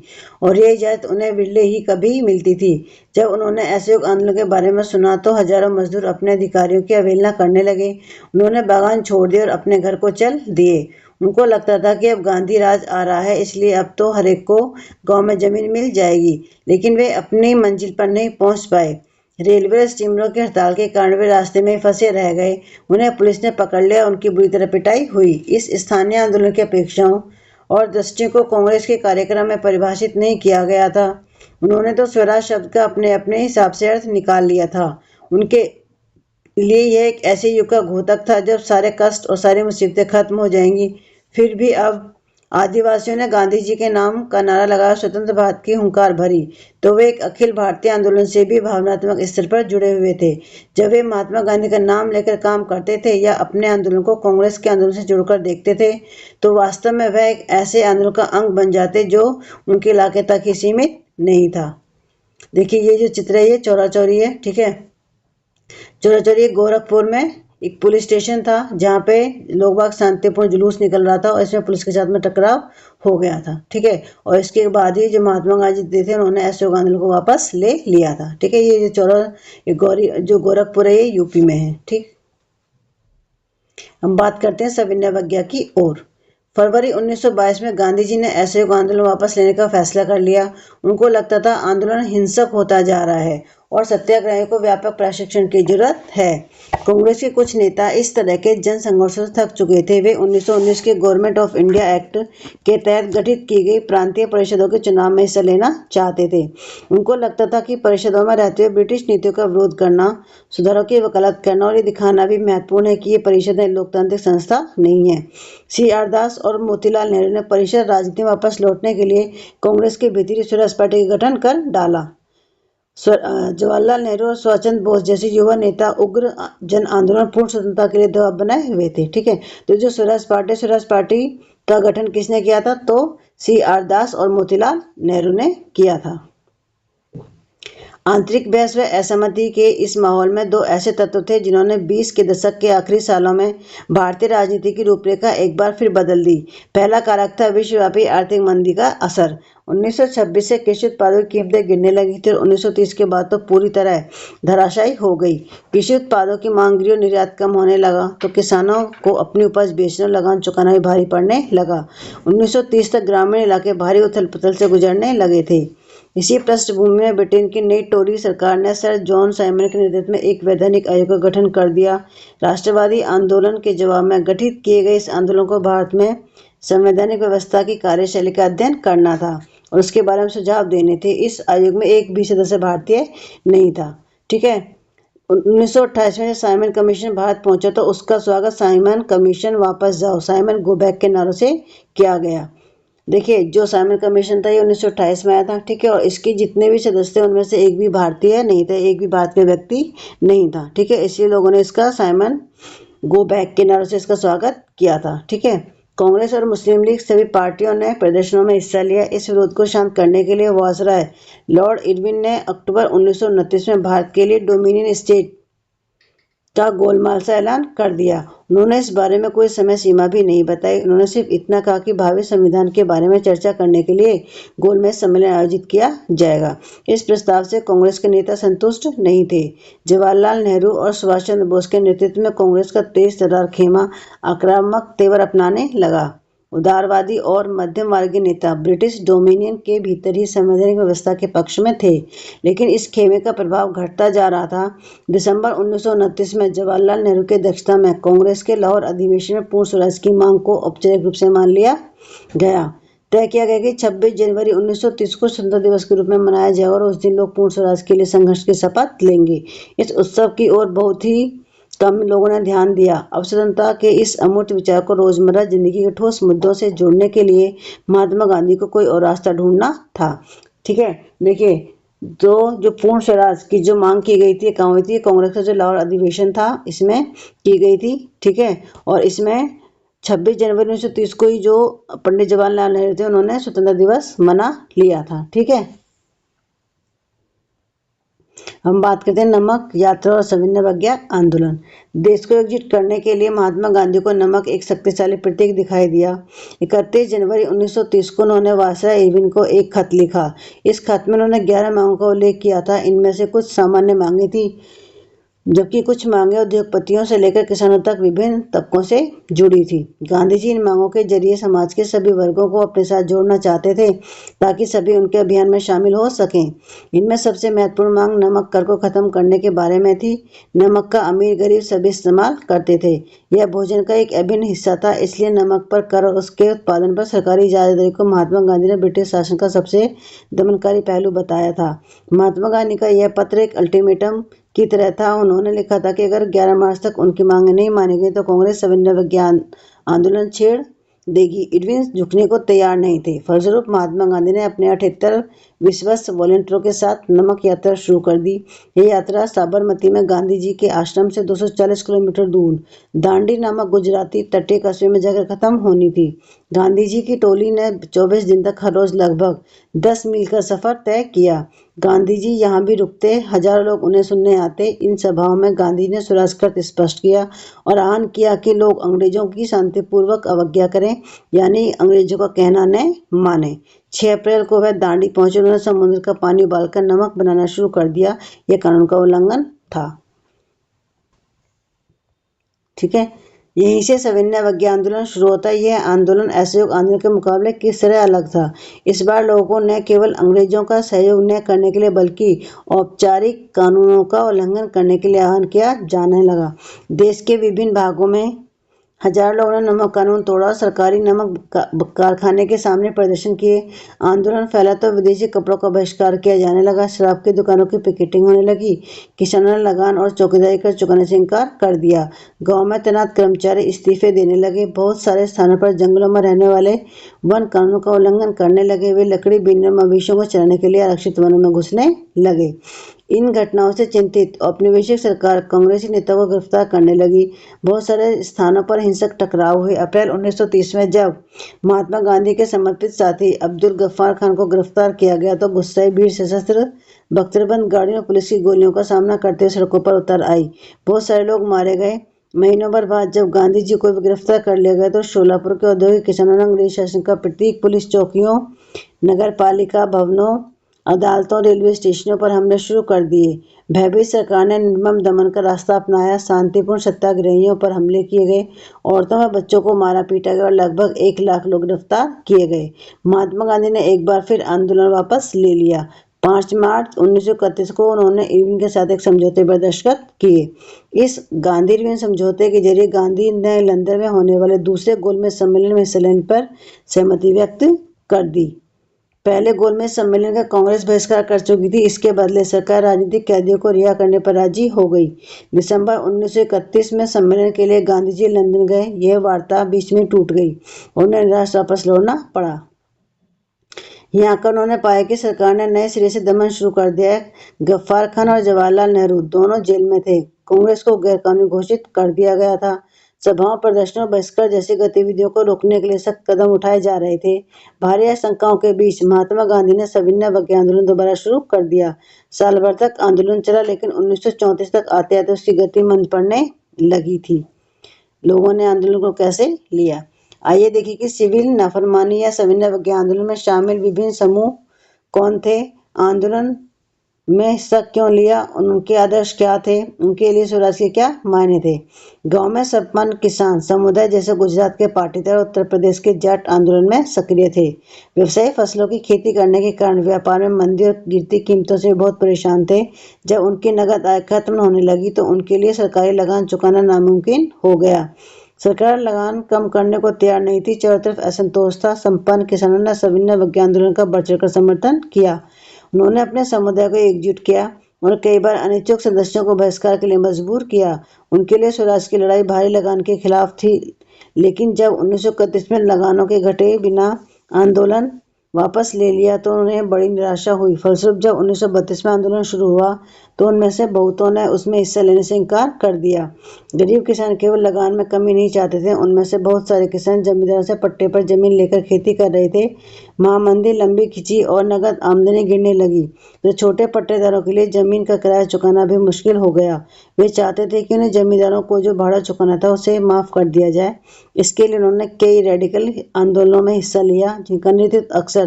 [SPEAKER 1] और ये इजाज़त उन्हें बिरले ही कभी मिलती थी। जब उन्होंने असहयोग आंदोलन के बारे में सुना तो हजारों मजदूर अपने अधिकारियों की अवहेलना करने लगे। उन्होंने बागान छोड़ दिए और अपने घर को चल दिए। उनको लगता था कि अब गांधी राज आ रहा है, इसलिए अब तो हर एक को गांव में जमीन मिल जाएगी। लेकिन वे अपनी मंजिल पर नहीं पहुंच पाए। रेलवे स्टीमरों की हड़ताल के कारण वे रास्ते में फंसे रह गए। उन्हें पुलिस ने पकड़ लिया, उनकी बुरी तरह पिटाई हुई। इस स्थानीय आंदोलन की अपेक्षाओं और दृष्टि को कांग्रेस के कार्यक्रम में परिभाषित नहीं किया गया था। उन्होंने तो स्वराज शब्द का अपने अपने हिसाब से अर्थ निकाल लिया था। उनके लिए यह एक ऐसे युग का घोतक था जब सारे कष्ट और सारी मुसीबतें खत्म हो जाएंगी। फिर भी अब आदिवासियों ने गांधी जी के नाम का नारा लगाया, स्वतंत्र भारत की हुंकार भरी, तो वे एक अखिल भारतीय आंदोलन से भी भावनात्मक स्तर पर जुड़े हुए थे। जब वे महात्मा गांधी का नाम लेकर काम करते थे या अपने आंदोलन को कांग्रेस के आंदोलन से जोड़कर देखते थे तो वास्तव में वह एक ऐसे आंदोलन का अंग बन जाते जो उनके इलाके तक ही सीमित नहीं था। देखिए, ये जो चित्र है ये चौरा चौरी है। ठीक है, चौरा चौरी गोरखपुर में एक पुलिस स्टेशन था जहाँ पे लोग बाग शांतिपूर्ण जुलूस निकल रहा था और इसमें पुलिस के साथ में टकराव हो गया था। ठीक है, और इसके बाद ही जो महात्मा गांधी थे उन्होंने असहयोग आंदोलन को वापस ले लिया था। ठीक है, ये जो गोरखपुर है ये यूपी में है। ठीक, हम बात करते हैं सविनय अवज्ञा की ओर। फरवरी 1922 में गांधी जी ने असहयोग आंदोलन वापस लेने का फैसला कर लिया। उनको लगता था आंदोलन हिंसक होता जा रहा है और सत्याग्रहियों को व्यापक प्रशिक्षण की जरूरत है। कांग्रेस के कुछ नेता इस तरह के जन संघर्षों से थक चुके थे। वे 1919 के गवर्नमेंट ऑफ इंडिया एक्ट के तहत गठित की गई प्रांतीय परिषदों के चुनाव में हिस्सा लेना चाहते थे। उनको लगता था कि परिषदों में रहते हुए ब्रिटिश नीतियों का विरोध करना, सुधारों की वकालत करना और ये दिखाना भी महत्वपूर्ण है कि ये परिषदें लोकतांत्रिक संस्था नहीं है। C.R. दास और मोतीलाल नेहरू ने परिषद राजनीति में वापस लौटने के लिए कांग्रेस के भीतरी स्वराज पार्टी का गठन कर डाला। जवाहरलाल नेहरू और सुभाष बोस जैसे युवा नेता उग्र जन आंदोलन पूर्ण स्वतंत्रता के लिए दबाव बनाए हुए थे। ठीक है, तो जो स्वराज पार्टी का गठन किसने किया था? तो C.R. दास और मोतीलाल नेहरू ने किया था। आंतरिक बहस व असहमति के इस माहौल में दो ऐसे तत्व थे जिन्होंने 20 के दशक के आखिरी सालों में भारतीय राजनीति की रूपरेखा एक बार फिर बदल दी। पहला कारक था विश्वव्यापी आर्थिक मंदी का असर। 1926 से कृषि उत्पादों की कीमतें गिरने लगी थी और 1930 के बाद तो पूरी तरह धराशायी हो गई। कृषि उत्पादों की मांग गिरी और निर्यात कम होने लगा तो किसानों को अपनी उपज बेचने और लगान चुकाना भी भारी पड़ने लगा। 1930 तक ग्रामीण इलाके भारी उथल पुथल से गुजरने लगे थे। इसी पृष्ठभूमि में ब्रिटेन की नई टोरी सरकार ने सर जॉन साइमन के नेतृत्व में एक वैधानिक आयोग का गठन कर दिया। राष्ट्रवादी आंदोलन के जवाब में गठित किए गए इस आंदोलन को भारत में संवैधानिक व्यवस्था की कार्यशैली का अध्ययन करना था और उसके बारे में सुझाव देने थे। इस आयोग में एक भी सदस्य भारतीय नहीं था। ठीक है, 1928 में साइमन कमीशन भारत पहुंचा तो उसका स्वागत साइमन कमीशन वापस जाओ, साइमन गो बैक के नारों से किया गया। देखिए, जो साइमन कमीशन था ये 1928 में आया था। ठीक है, और इसके जितने भी सदस्य थे उनमें से एक भी भारतीय नहीं था, एक भी भारतीय व्यक्ति नहीं था। ठीक है, इसलिए लोगों ने इसका साइमन गो बैक के नारों से इसका स्वागत किया था। ठीक है, कांग्रेस और मुस्लिम लीग सभी पार्टियों ने प्रदर्शनों में हिस्सा लिया। इस विरोध को शांत करने के लिए वायसराय लॉर्ड इरविन ने अक्टूबर 1929 में भारत के लिए डोमिनियन स्टेट का गोलमाल सा ऐलान कर दिया। उन्होंने इस बारे में कोई समय सीमा भी नहीं बताई। उन्होंने सिर्फ इतना कहा कि भावी संविधान के बारे में चर्चा करने के लिए गोलमेज सम्मेलन आयोजित किया जाएगा। इस प्रस्ताव से कांग्रेस के नेता संतुष्ट नहीं थे। जवाहरलाल नेहरू और सुभाष चंद्र बोस के नेतृत्व में कांग्रेस का तेज तर्रार खेमा आक्रामक तेवर अपनाने लगा। उदारवादी और मध्यम वर्गीय नेता ब्रिटिश डोमिनियन के भीतर ही संवैधानिक व्यवस्था के पक्ष में थे, लेकिन इस खेमे का प्रभाव घटता जा रहा था। दिसंबर 1929 में जवाहरलाल नेहरू की अध्यक्षता में कांग्रेस के लाहौर अधिवेशन में पूर्ण स्वराज की मांग को औपचारिक रूप से मान लिया गया। तय किया गया कि 26 जनवरी 1930 को स्वतंत्रता दिवस के रूप में मनाया जाएगा और उस दिन लोग पूर्ण स्वराज के लिए संघर्ष की शपथ लेंगे। इस उत्सव की ओर बहुत ही कम लोगों ने ध्यान दिया। अब स्वतंत्रता के इस अमूर्त विचार को रोजमर्रा जिंदगी के ठोस मुद्दों से जोड़ने के लिए महात्मा गांधी को कोई और रास्ता ढूंढना था। ठीक है, देखिए, जो पूर्ण स्वराज की जो मांग की गई थी कहाँ हुई थी? कांग्रेस का जो लाहौर अधिवेशन था इसमें की गई थी। ठीक है, और इसमें 26 जनवरी 1930 को ही जो पंडित जवाहरलाल नेहरू थे उन्होंने स्वतंत्रता दिवस मना लिया था। ठीक है, हम बात करते हैं नमक यात्रा और सविनय अवज्ञा आंदोलन। देश को एकजुट करने के लिए महात्मा गांधी को नमक एक शक्तिशाली प्रतीक दिखाई दिया। 31 जनवरी 1930 को उन्होंने वायसराय इरविन को एक खत लिखा। इस खत में उन्होंने 11 मांगों का उल्लेख किया था। इनमें से कुछ सामान्य मांगे थी जबकि कुछ मांगे उद्योगपतियों से लेकर किसानों तक विभिन्न तबकों से जुड़ी थी। गांधी जी इन मांगों के जरिए समाज के सभी वर्गों को अपने साथ जोड़ना चाहते थे ताकि सभी उनके अभियान में शामिल हो सकें। इनमें सबसे महत्वपूर्ण मांग नमक कर को खत्म करने के बारे में थी। नमक का अमीर गरीब सभी इस्तेमाल करते थे। यह भोजन का एक अभिन्न हिस्सा था, इसलिए नमक पर कर और उसके उत्पादन पर सरकारी इजाजतदारी को महात्मा गांधी ने ब्रिटिश शासन का सबसे दमनकारी पहलू बताया था। महात्मा गांधी का यह पत्र एक अल्टीमेटम की तरह था। उन्होंने लिखा था कि अगर 11 मार्च तक उनकी मांगें नहीं मानी गई तो कांग्रेस सविनय अवज्ञा आंदोलन छेड़ देगी। इरविन झुकने को तैयार नहीं थे। फलस्वरूप महात्मा गांधी ने अपने 78 विश्वस्त वॉलंटियरों के साथ नमक यात्रा शुरू कर दी। यह यात्रा साबरमती में गांधी जी के आश्रम से 240 किलोमीटर दूर दांडी नामक गुजराती तटीय कस्बे में जाकर खत्म होनी थी। गांधी जी की टोली ने 24 दिन तक हर रोज लगभग 10 मील का सफर तय किया। गांधी जी यहाँ भी रुकते, हजारों लोग उन्हें सुनने आते। इन सभाओं में गांधी ने स्वराज का अर्थ स्पष्ट किया और आह्वान किया कि लोग अंग्रेजों की शांतिपूर्वक अवज्ञा करें, यानी अंग्रेजों का कहना न माने। 6 अप्रैल को वह दांडी पहुंचे। उन्होंने समुद्र का पानी उबालकर नमक बनाना शुरू कर दिया। यह कानून का उल्लंघन था। ठीक है, यहीं से सविनय अवज्ञा आंदोलन शुरू होता है। यह आंदोलन असहयोग आंदोलन के मुकाबले किस तरह अलग था? इस बार लोगों को न केवल अंग्रेजों का सहयोग न करने के लिए बल्कि औपचारिक कानूनों का उल्लंघन करने के लिए आह्वान किया जाने लगा। देश के विभिन्न भागों में हजारों लोगों ने नमक कानून तोड़ा और सरकारी नमक कारखाने के सामने प्रदर्शन किए। आंदोलन फैला तो विदेशी कपड़ों का बहिष्कार किया जाने लगा, शराब की दुकानों की पिकेटिंग होने लगी, किसानों ने लगान और चौकीदारी कर चुकाने से इनकार कर दिया, गांव में तैनात कर्मचारी इस्तीफे देने लगे, बहुत सारे स्थानों पर जंगलों में रहने वाले वन कानूनों का उल्लंघन करने लगे, वे लकड़ी बीनने मवेशियों को चराने के लिए आरक्षित वनों में घुसने लगे। इन घटनाओं से चिंतित औपनिवेशिक सरकार कांग्रेसी नेताओं को गिरफ्तार करने लगी। बहुत सारे स्थानों पर हिंसक टकराव हुए। अप्रैल 1930 में जब महात्मा गांधी के समर्पित साथी अब्दुल गफ्फार खान को गिरफ्तार किया गया तो गुस्साई भीड़ सशस्त्र बख्तरबंद गाड़ियों और पुलिस की गोलियों का सामना करते हुए सड़कों पर उतर आई। बहुत सारे लोग मारे गए। महीनों भर बाद जब गांधी जी को गिरफ्तार कर लिया गया तो शोलापुर के औद्योगिक किसानों ने अंग्रेज शासन का प्रतीक पुलिस चौकियों, नगर पालिका भवनों, अदालतों, रेलवे स्टेशनों पर हमले शुरू कर दिए। भयभीत सरकार ने निर्मम दमन का रास्ता अपनाया। शांतिपूर्ण सत्याग्रहियों पर हमले किए गए, औरतों व बच्चों को मारा पीटा गया और लगभग 1 लाख लोग गिरफ्तार किए गए। महात्मा गांधी ने एक बार फिर आंदोलन वापस ले लिया। 5 मार्च 1931 को उन्होंने इरविन के साथ एक समझौते पर दस्तखत किए। इस गांधी-इरविन समझौते के जरिए गांधी ने लंदन में होने वाले दूसरे गोलमेज सम्मेलन में हिस्सा लेने पर सहमति व्यक्त कर दी। पहले गोलमेज सम्मेलन का कांग्रेस बहिष्कार कर चुकी थी। इसके बदले सरकार राजनीतिक कैदियों को रिहा करने पर राजी हो गई। दिसंबर 1931 में सम्मेलन के लिए गांधी जी लंदन गए। यह वार्ता बीच में टूट गई। उन्हें निराश वापस लौटना पड़ा। यहाँ आकर उन्होंने पाया कि सरकार ने नए सिरे से दमन शुरू कर दिया है। गफ्फार खान और जवाहरलाल नेहरू दोनों जेल में थे। कांग्रेस को गैरकानूनी घोषित कर दिया गया था। सभाओं, प्रदर्शनों, बहिष्कार जैसी गतिविधियों को रोकने के लिए सख्त कदम उठाए जा रहे थे। भारी आशंकाओं के बीच महात्मा गांधी ने सविनय अवज्ञा आंदोलन दोबारा शुरू कर दिया। साल भर तक आंदोलन चला, लेकिन 1934 तक आते आते उसकी गति मंद पड़ने लगी थी। लोगों ने आंदोलन को कैसे लिया? आइए देखिए कि सिविल नाफरमानी या सविनय अवज्ञा आंदोलन में शामिल विभिन्न समूह कौन थे, आंदोलन में हिस्सा क्यों लिया, उनके आदर्श क्या थे, उनके लिए स्वराज के क्या मायने थे। गांव में संपन्न किसान समुदाय जैसे गुजरात के पाटीदार और उत्तर प्रदेश के जाट आंदोलन में सक्रिय थे। व्यवसायी फसलों की खेती करने के कारण व्यापार में मंदी और गिरती कीमतों से बहुत परेशान थे। जब उनकी नगद आय खत्म होने लगी तो उनके लिए सरकारी लगान चुकाना नामुमकिन हो गया। सरकार लगान कम करने को तैयार नहीं थी। चारों तरफ असंतोष था। संपन्न किसानों ने सविनय अवज्ञा आंदोलन का बढ़ चढ़कर समर्थन किया। उन्होंने अपने समुदाय को एकजुट किया और कई बार अनिच्छुक सदस्यों को बहिष्कार के लिए मजबूर किया। उनके लिए स्वराज की लड़ाई भारी लगान के खिलाफ थी, लेकिन जब 1931 में लगानों के घटे बिना आंदोलन वापस ले लिया तो उन्हें बड़ी निराशा हुई। फलस्वरूप जब 1932 में आंदोलन शुरू हुआ तो उनमें से बहुतों ने उसमें हिस्सा लेने से इनकार कर दिया। गरीब किसान केवल लगान में कमी नहीं चाहते थे, उनमें से बहुत सारे किसान जमींदारों से पट्टे पर जमीन लेकर खेती कर रहे थे। महामंदी लंबी खिंची और नगद आमदनी गिरने लगी तो छोटे पट्टेदारों के लिए जमीन का किराया चुकाना भी मुश्किल हो गया। वे चाहते थे कि उन्हें जमींदारों को जो भाड़ा चुकाना था उसे माफ कर दिया जाए। इसके लिए उन्होंने कई रेडिकल आंदोलनों में हिस्सा लिया, जिनका नेतृत्व अक्सर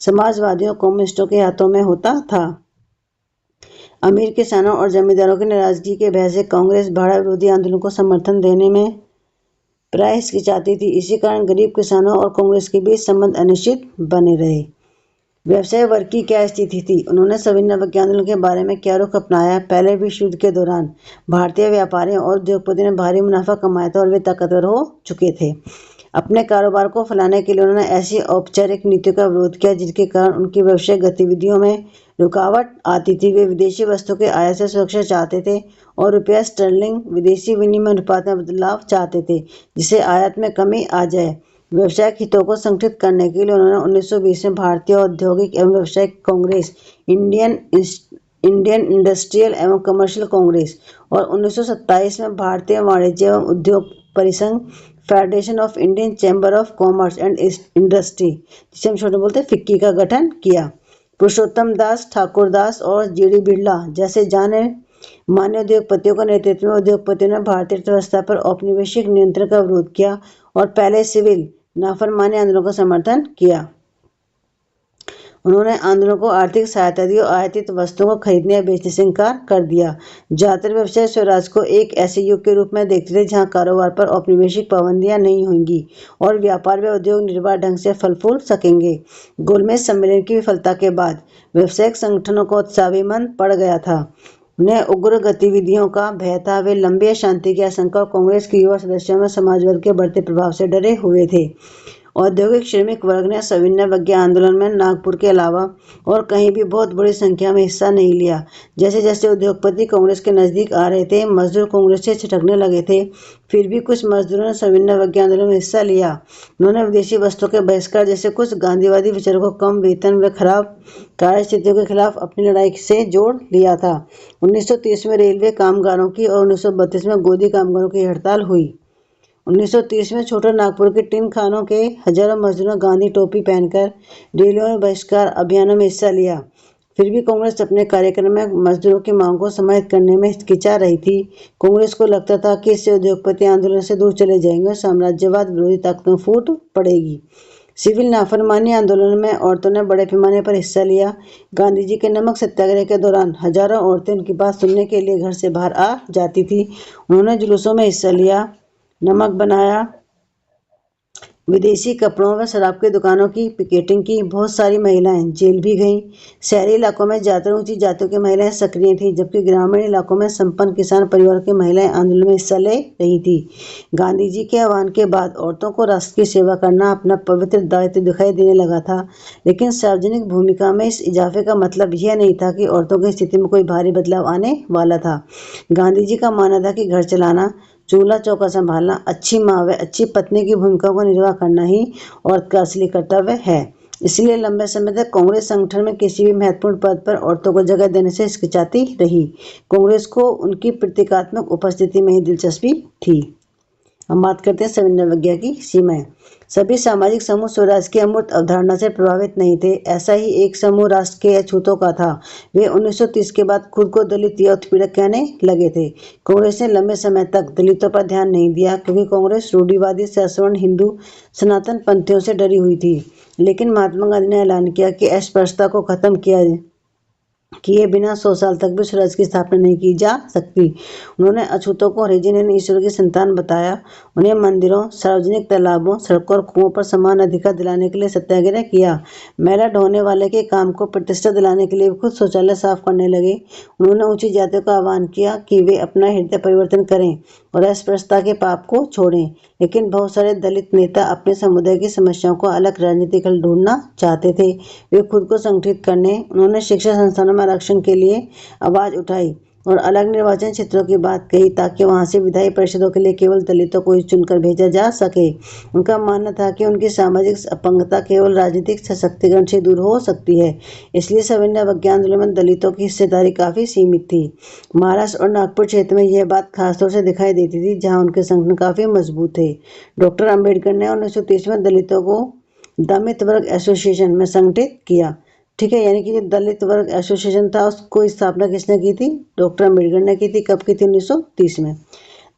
[SPEAKER 1] समाजवादियों कम्युनिस्टों के हाथों में होता था। अमीर किसानों और जमींदारों की नाराजगी के भय से कांग्रेस भाड़ा विरोधी आंदोलन को समर्थन देने में प्राय हिचकिचाती थी। इसी कारण गरीब किसानों और कांग्रेस के बीच संबंध अनिश्चित बने रहे। व्यवसाय वर्ग की क्या स्थिति थी? उन्होंने सविनय अवज्ञा आंदोलन के बारे में क्या रुख अपनाया? पहले विश्व युद्ध के दौरान भारतीय व्यापारियों और उद्योगपतियों ने भारी मुनाफा कमाया था और वे ताकतवर हो चुके थे। अपने कारोबार को फैलाने के लिए उन्होंने ऐसी औपचारिक नीतियों का विरोध किया जिसके कारण उनकी व्यवसायिक गतिविधियों में रुकावट आती थी। वे विदेशी वस्तुओं के आयात से सुरक्षा चाहते थे और रुपया स्टर्लिंग विदेशी विनिमय अनुपात में बदलाव चाहते थे, जिससे आयात में कमी आ जाए। व्यवसायिक हितों को संगठित करने के लिए उन्होंने 1920 में भारतीय औद्योगिक एवं व्यावसायिक कांग्रेस, इंडियन इंडस्ट्रियल एवं कमर्शियल कांग्रेस और 1927 में भारतीय वाणिज्य एवं उद्योग परिसंघ, federation of Indian chamber of commerce and industry, जिसे हम छोटे बोलते हैं फिक्की, का गठन किया। पुरुषोत्तम दास, ठाकुर दास और जीडी बिरला जैसे जाने मान्य उद्योगपतियों का नेतृत्व में उद्योगपतियों ने भारतीय अर्थव्यवस्था पर औपनिवेशिक नियंत्रण का विरोध किया और पहले सिविल नाफरमानी आंदोलन का समर्थन किया। उन्होंने आंदोलन को आर्थिक सहायता दी और आयातित वस्तुओं को खरीदने या बेचने से इनकार कर दिया। ज्यादातर व्यवसायी स्वराज को एक ऐसे युग के रूप में देखते थे जहां कारोबार पर औपनिवेशिक पाबंदियां नहीं होंगी और व्यापार व उद्योग निर्बाध ढंग से फल फूल सकेंगे। गोलमेज सम्मेलन की विफलता के बाद व्यावसायिक संगठनों को उत्साह भी मंद पड़ गया था। उन्हें उग्र गतिविधियों का भय था। वे लंबी अशांति की आशंका और कांग्रेस के युवा सदस्यों में समाजवाद के बढ़ते प्रभाव से डरे हुए थे। औद्योगिक श्रमिक वर्ग ने सविनय अवज्ञा आंदोलन में नागपुर के अलावा और कहीं भी बहुत बड़ी संख्या में हिस्सा नहीं लिया। जैसे जैसे उद्योगपति कांग्रेस के नजदीक आ रहे थे, मजदूर कांग्रेस से छिटकने लगे थे। फिर भी कुछ मजदूरों ने सविनय अवज्ञा आंदोलन में हिस्सा लिया। उन्होंने विदेशी वस्तुओं के बहिष्कार जैसे कुछ गांधीवादी विचारों को कम वेतन व खराब कार्यस्थितियों के खिलाफ अपनी लड़ाई से जोड़ लिया था। 1930 में रेलवे कामगारों की और 1932 में गोदी कामगारों की हड़ताल हुई। 1930 में छोटे नागपुर के टिन खानों के हजारों मजदूरों ने गांधी टोपी पहनकर रेलवे में बहिष्कार अभियानों में हिस्सा लिया। फिर भी कांग्रेस अपने कार्यक्रम में मजदूरों की मांग को समाहित करने में हिचकिचा रही थी। कांग्रेस को लगता था कि इससे उद्योगपति आंदोलन से दूर चले जाएंगे और साम्राज्यवाद विरोधी ताकतों फूट पड़ेगी। सिविल नाफरमानी आंदोलन में औरतों ने बड़े पैमाने पर हिस्सा लिया। गांधी जी के नमक सत्याग्रह के दौरान हजारों औरतें उनकी बात सुनने के लिए घर से बाहर आ जाती थी। उन्होंने जुलूसों में हिस्सा लिया, नमक बनाया, विदेशी कपड़ों व शराब की दुकानों की पिकेटिंग की। बहुत सारी महिलाएं जेल भी गईं। शहरी इलाकों में ज्यादातर ऊंची जातियों की महिलाएं सक्रिय थीं, जबकि ग्रामीण इलाकों में संपन्न किसान परिवार की महिलाएं आंदोलन में हिस्सा ले रही थी। गांधी जी के आह्वान के बाद औरतों को राष्ट्र की सेवा करना अपना पवित्र दायित्व दिखाई देने लगा था, लेकिन सार्वजनिक भूमिका में इस इजाफे का मतलब यह नहीं था कि औरतों की स्थिति में कोई भारी बदलाव आने वाला था। गांधी जी का मानना था कि घर चलाना, चूल्हा चौका संभालना, अच्छी माँ व अच्छी पत्नी की भूमिका को निर्वाह करना ही औरत का असली कर्तव्य है। इसलिए लंबे समय तक कांग्रेस संगठन में किसी भी महत्वपूर्ण पद पर औरतों को जगह देने से हिचकिचाती रही। कांग्रेस को उनकी प्रतीकात्मक उपस्थिति में ही दिलचस्पी थी। हम बात करते हैं सविनय अवज्ञा की सीमाएं। सभी सामाजिक समूह स्वराज की अमूर्त अवधारणा से प्रभावित नहीं थे। ऐसा ही एक समूह राष्ट्र के अछूतों का था। वे 1930 के बाद खुद को दलित या उत्पीड़क कहने लगे थे। कांग्रेस ने लंबे समय तक दलितों पर ध्यान नहीं दिया, क्योंकि कांग्रेस रूढ़िवादी सवर्ण हिंदू सनातन पंथियों से डरी हुई थी। लेकिन महात्मा गांधी ने ऐलान किया कि अस्पृश्यता को खत्म किए बिना 100 साल तक भी स्वराज की स्थापना नहीं की जा सकती। उन्होंने अछूतों को हरिजन यानी ईश्वर की संतान बताया। उन्हें मंदिरों, सार्वजनिक तालाबों, सड़कों और कुओं पर समान अधिकार दिलाने के लिए सत्याग्रह किया। मैला ढोने वाले के काम को प्रतिष्ठा दिलाने के लिए खुद शौचालय साफ करने लगे। उन्होंने ऊंची जातियों का आह्वान किया कि वे अपना हृदय परिवर्तन करें और अस्पृश्यता के पाप को छोड़ें। लेकिन बहुत सारे दलित नेता अपने समुदाय की समस्याओं को अलग राजनीतिक हल ढूंढना चाहते थे। वे खुद को संगठित करने उन्होंने शिक्षा संस्थानों में आरक्षण के लिए आवाज उठाई और अलग निर्वाचन क्षेत्रों की बात कही, ताकि वहां से विधायी परिषदों के लिए केवल दलितों को ही चुनकर भेजा जा सके। उनका मानना था कि उनकी सामाजिक अपंगता केवल राजनीतिक सशक्तिकरण से दूर हो सकती है। इसलिए सविनय अवज्ञा आंदोलन में दलितों की हिस्सेदारी काफी सीमित थी। महाराष्ट्र और नागपुर क्षेत्र में यह बात खासतौर से दिखाई देती थी, जहाँ उनके संगठन काफी मजबूत थे। डॉक्टर अम्बेडकर ने 1930 में दलितों को दलित वर्ग एसोसिएशन में संगठित किया। ठीक है, यानी कि जो दलित वर्ग एसोसिएशन था उसको स्थापना किसने की थी? डॉक्टर अम्बेडकर ने की थी। कब की थी? 1930 में।